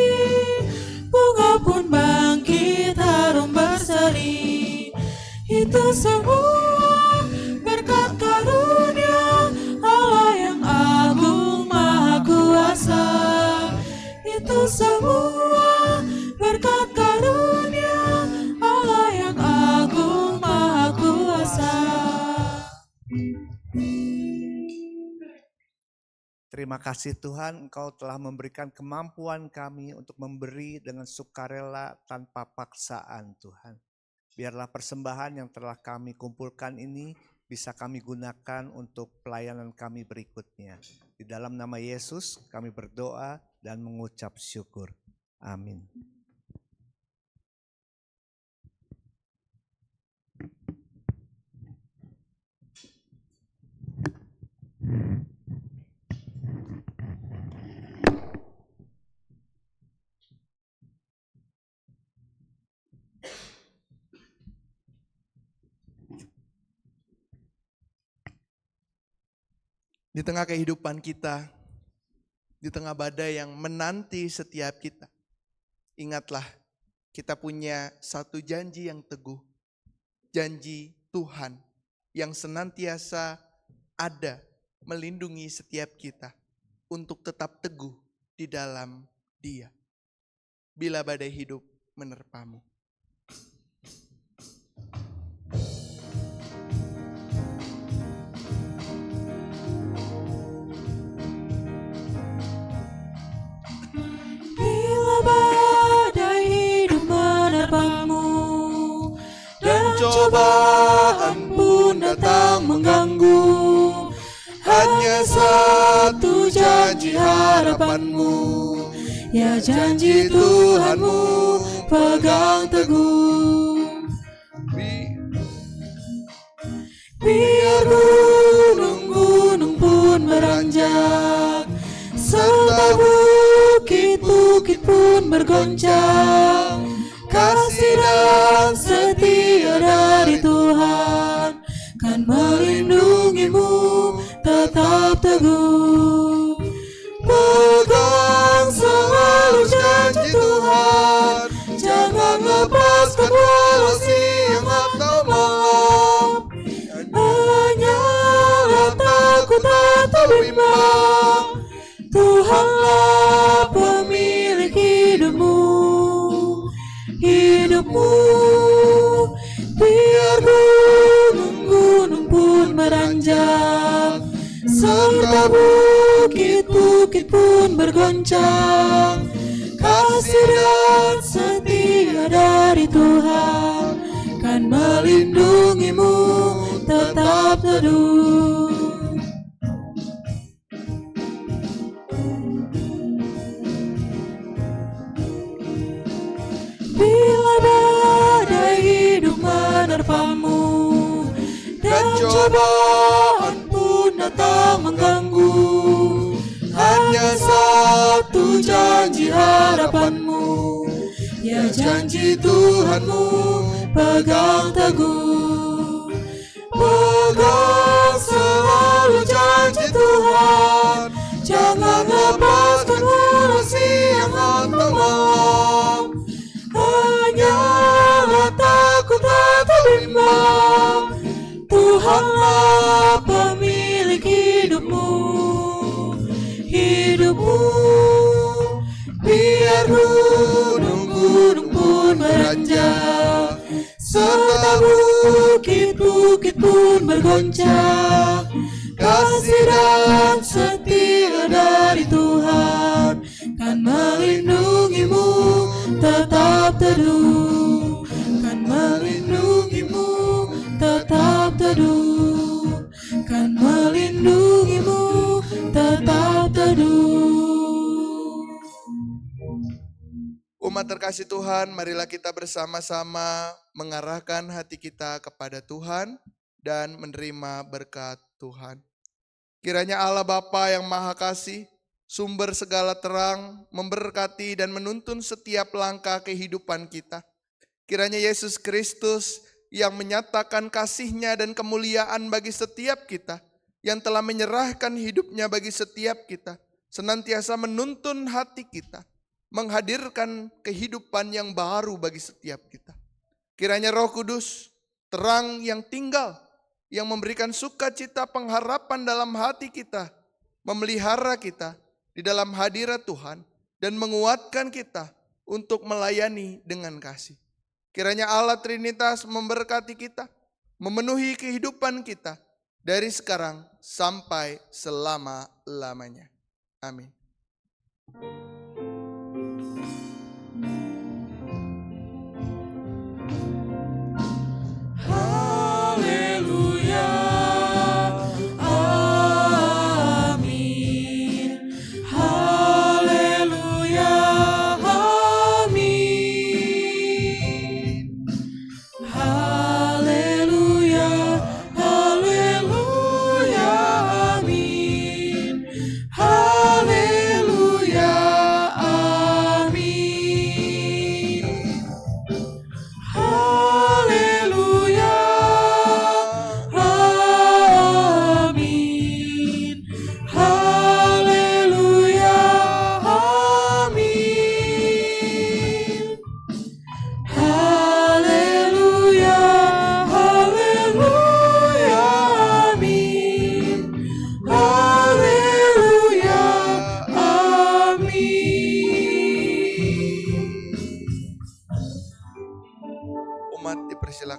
S2: bunga pun bangkit harum berseri. Itu semua berkat karunia Allah yang agung maha kuasa. Itu semua berkat karunia Allah yang agung maha kuasa.
S4: Terima kasih Tuhan, Engkau telah memberikan kemampuan kami untuk memberi dengan sukarela tanpa paksaan Tuhan. Biarlah persembahan yang telah kami kumpulkan ini bisa kami gunakan untuk pelayanan kami berikutnya. Di dalam nama Yesus kami berdoa dan mengucap syukur. Amin.
S3: Di tengah kehidupan kita, di tengah badai yang menanti setiap kita, ingatlah kita punya satu janji yang teguh. Janji Tuhan yang senantiasa ada melindungi setiap kita untuk tetap teguh di dalam Dia. Bila badai hidup menerpamu.
S2: Bila badai hidup menerpamu dan cobaan pun datang mengganggu, hanya satu janji harapanmu, ya janji Tuhanmu pegang teguh. Biar gunung-gunung pun beranjak, serta bukit-bukit pun bergoncang, kasih dan setia dari Tuhan kan melindungimu tetap teguh. Pegang selalu janji Tuhan, jangan lepaskan walau siang atau malam. Hanyalah takut atau bimbang, Tuhanlah pemilik hidupmu. Biar gunung-gunung pun beranjak, serta bukit-bukit pun bergoncang, kasih dan setia dari Tuhan kan melindungimu tetap teduh. Bila badai hidup menerpamu dan cobaan pun datang mengganggu, hanya satu janji harapanmu, ya janji Tuhanmu pegang teguh. Pegang selalu janji Tuhan, jangan lepaskan walau siang atau malam. Hanyalah takut atau bimbang, Tuhanlah pemilik hidupmu. Biar gunung-gunung pun beranjak, serta bukit-bukit pun bergoncang, kasih dan setia dari Tuhan kan melindungimu tetap teduh, kan melindungimu tetap teduh, kan melindungimu tetap teduh.
S3: Umat terkasih Tuhan, marilah kita bersama-sama mengarahkan hati kita kepada Tuhan dan menerima berkat Tuhan. Kiranya Allah Bapa yang Maha Kasih, sumber segala terang, memberkati dan menuntun setiap langkah kehidupan kita. Kiranya Yesus Kristus yang menyatakan kasih-Nya dan kemuliaan bagi setiap kita, yang telah menyerahkan hidupnya bagi setiap kita, senantiasa menuntun hati kita, menghadirkan kehidupan yang baru bagi setiap kita. Kiranya Roh Kudus, terang yang tinggal, yang memberikan sukacita pengharapan dalam hati kita, memelihara kita di dalam hadirat Tuhan dan menguatkan kita untuk melayani dengan kasih. Kiranya Allah Trinitas memberkati kita, memenuhi kehidupan kita dari sekarang sampai selama-lamanya. Amin.
S2: Haleluya, amin. Haleluya, amin. Haleluya, haleluya, amin. Haleluya,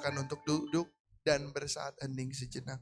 S3: silakan untuk duduk dan bersaat hening sejenak.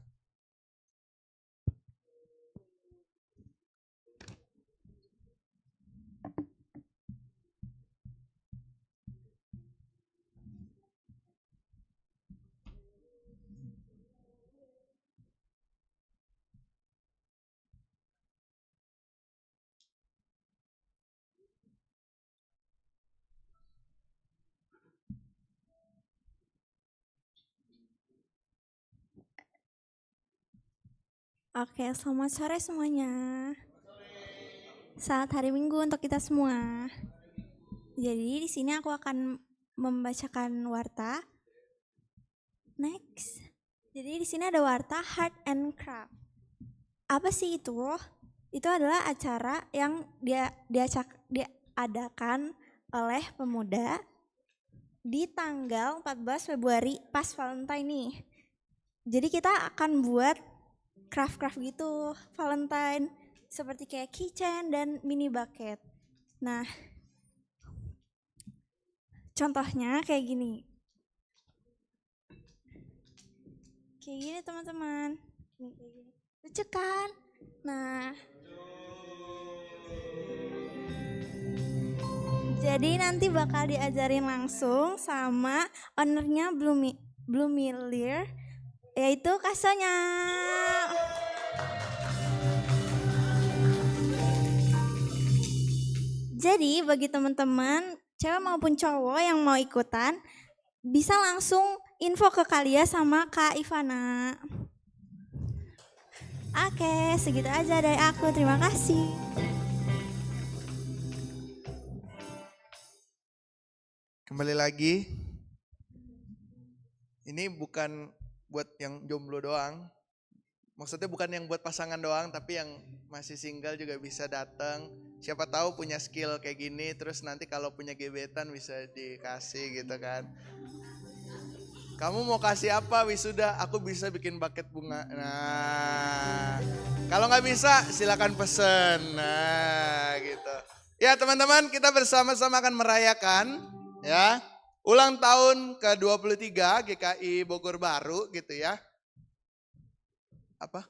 S5: Oke, selamat sore semuanya. Saat hari Minggu untuk kita semua. Jadi di sini aku akan membacakan warta. Next. Jadi di sini ada warta Art and Craft. Apa sih itu? Itu adalah acara yang diadakan oleh pemuda di tanggal 14 Februari pas Valentine nih. Jadi kita akan buat craft-craft gitu, Valentine, seperti kayak keychain dan mini bucket. Nah, contohnya kayak gini. Kayak gini teman-teman. Nih, kayak gini. Lucu kan? Nah, jadi nanti bakal diajarin langsung sama ownernya Blue Miller, yaitu Kasonya. Jadi bagi teman-teman cewek maupun cowok yang mau ikutan bisa langsung info ke Kalia sama Kak Ivana. Oke, segitu aja dari aku. Terima kasih.
S3: Kembali lagi. Ini bukan buat yang jomblo doang. Maksudnya bukan yang buat pasangan doang, tapi yang masih single juga bisa datang. Siapa tahu punya skill kayak gini, terus nanti kalau punya gebetan bisa dikasih gitu kan. Kamu mau kasih apa wisuda? Aku bisa bikin buket bunga. Nah, kalau nggak bisa silakan pesen. Nah, gitu. Ya teman-teman, kita bersama-sama akan merayakan ya ulang tahun ke-23 GKI Bogor Baru gitu ya. Apa?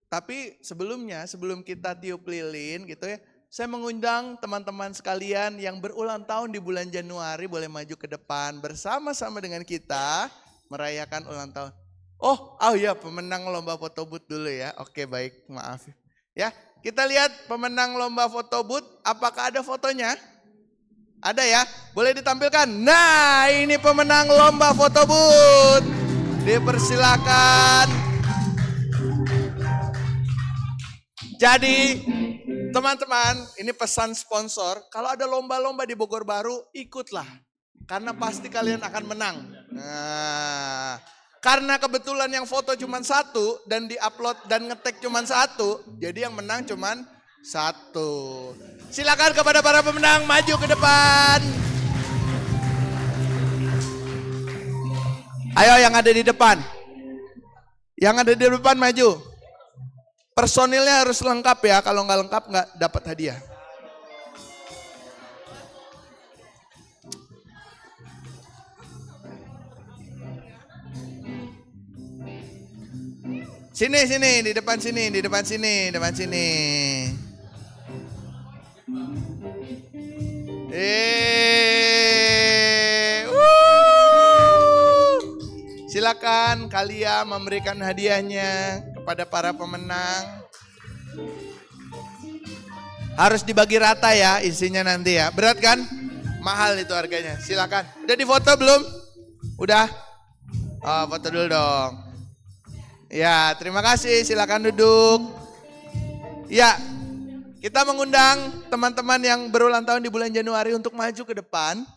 S3: Tapi sebelumnya, sebelum kita tiup lilin gitu ya, saya mengundang teman-teman sekalian yang berulang tahun di bulan Januari boleh maju ke depan bersama-sama dengan kita merayakan ulang tahun. Oh ya, pemenang lomba foto booth dulu ya. Oke, baik, maaf. Ya, kita lihat pemenang lomba foto booth, apakah ada fotonya? Ada ya? Boleh ditampilkan? Nah, ini pemenang lomba foto booth. Dipersilakan. Jadi teman-teman, ini pesan sponsor, kalau ada lomba-lomba di Bogor Baru, ikutlah. Karena pasti kalian akan menang. Nah, karena kebetulan yang foto cuma satu dan diupload dan ngetek cuma satu, jadi yang menang cuma satu. Silakan kepada para pemenang maju ke depan. Ayo yang ada di depan. Yang ada di depan maju. Personilnya harus lengkap ya, kalau nggak lengkap nggak dapat hadiah. Sini, di depan sini. Silakan Kalia memberikan hadiahnya kepada para pemenang. Harus dibagi rata ya isinya nanti ya. Berat kan? Mahal itu harganya. Silakan. Udah difoto belum? Udah? Oh, foto dulu dong. Ya, terima kasih. Silakan duduk. Ya, kita mengundang teman-teman yang berulang tahun di bulan Januari untuk maju ke depan.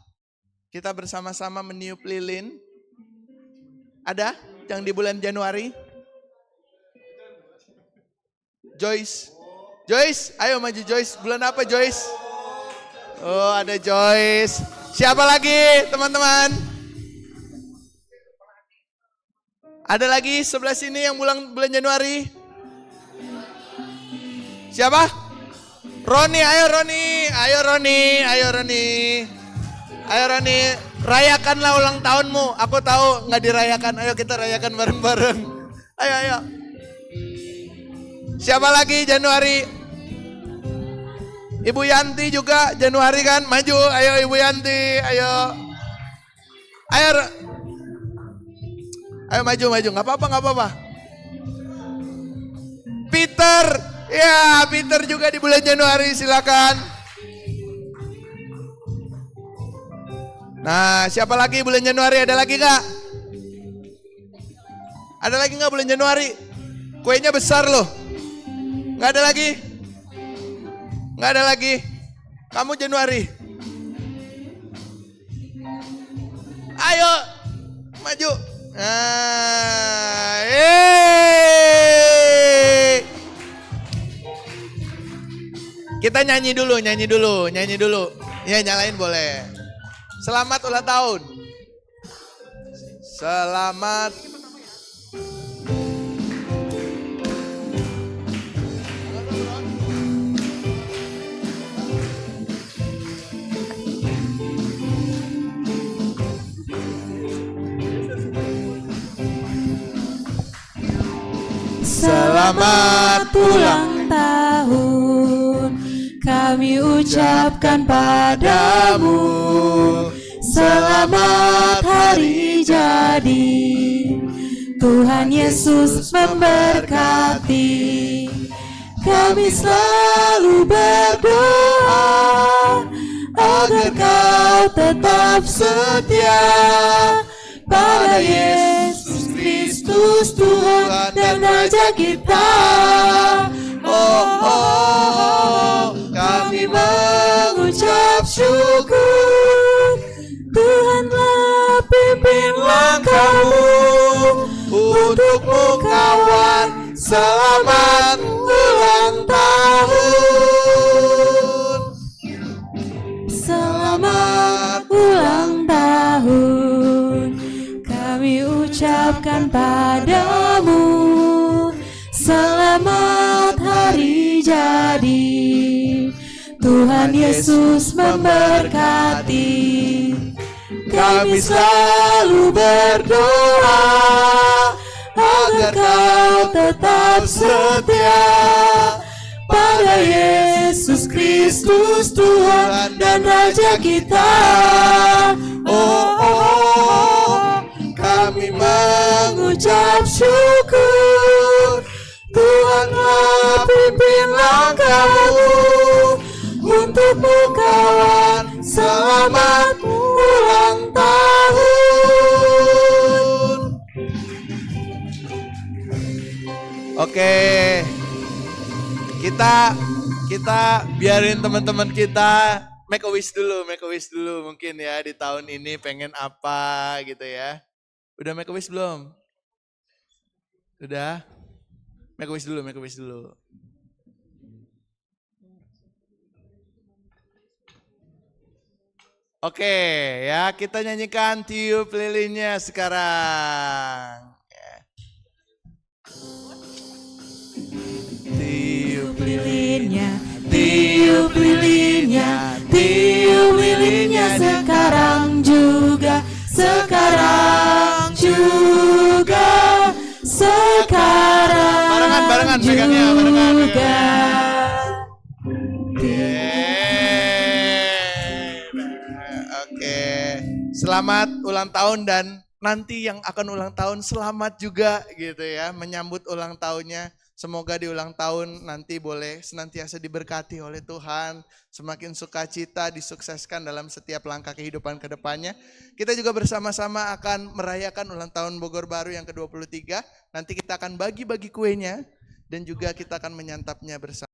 S3: Kita bersama-sama meniup lilin. Ada yang di bulan Januari? Joyce, ayo maju Joyce. Bulan apa Joyce? Oh, ada Joyce. Siapa lagi teman-teman? Ada lagi sebelah sini yang bulan Januari? Siapa? Roni, ayo Roni. Rayakanlah ulang tahunmu. Aku tahu nggak dirayakan. Ayo kita rayakan bareng-bareng. Ayo, ayo. Siapa lagi Januari? Ibu Yanti juga Januari kan? Maju, ayo Ibu Yanti, ayo. Ayo. Ayo maju, nggak apa-apa. Peter, ya Peter juga di bulan Januari, silakan. Nah, siapa lagi bulan Januari? Ada lagi nggak? Ada lagi nggak bulan Januari? Kuenya besar loh. Nggak ada lagi? Nggak ada lagi? Kamu Januari? Ayo, maju. Nah, kita nyanyi dulu. Ya nyalain boleh. Selamat ulang tahun. Selamat.
S2: Selamat ulang tahun kami ucapkan padamu. Selamat hari jadi, Tuhan Yesus memberkati. Kami selalu berdoa agar kau tetap setia pada Yesus Kristus Tuhan dan Raja kita. Kami mengucap syukur, Tuhanlah pimpin langkahmu, untukmu kawan, selamat ulang tahun. Selamat ulang tahun kami ucapkan padamu. Selamat hari jadi, Tuhan Yesus memberkati. Kami selalu berdoa agar kau tetap setia pada Yesus Kristus Tuhan dan Raja kita. Kami mengucap syukur, Tuhanlah pimpin langkahmu, untukmu kawan, selamat ulang tahun.
S3: Oke, kita biarin teman-teman kita make a wish dulu mungkin ya di tahun ini pengen apa gitu ya. Udah make a wish belum? Udah? Make a wish dulu. Oke, ya kita nyanyikan tiup lilinnya sekarang. Tiup lilinnya,
S2: Tiup lilinnya, tiup lilinnya sekarang juga, sekarang juga, sekarang
S3: barengan pegangnya, barengan.
S2: juga.
S3: Oke, selamat ulang tahun dan nanti yang akan ulang tahun selamat juga gitu ya, menyambut ulang tahunnya. Semoga di ulang tahun nanti boleh senantiasa diberkati oleh Tuhan, semakin sukacita, disukseskan dalam setiap langkah kehidupan ke depannya. Kita juga bersama-sama akan merayakan ulang tahun Bogor Baru yang ke-23. Nanti kita akan bagi-bagi kuenya dan juga kita akan menyantapnya bersama.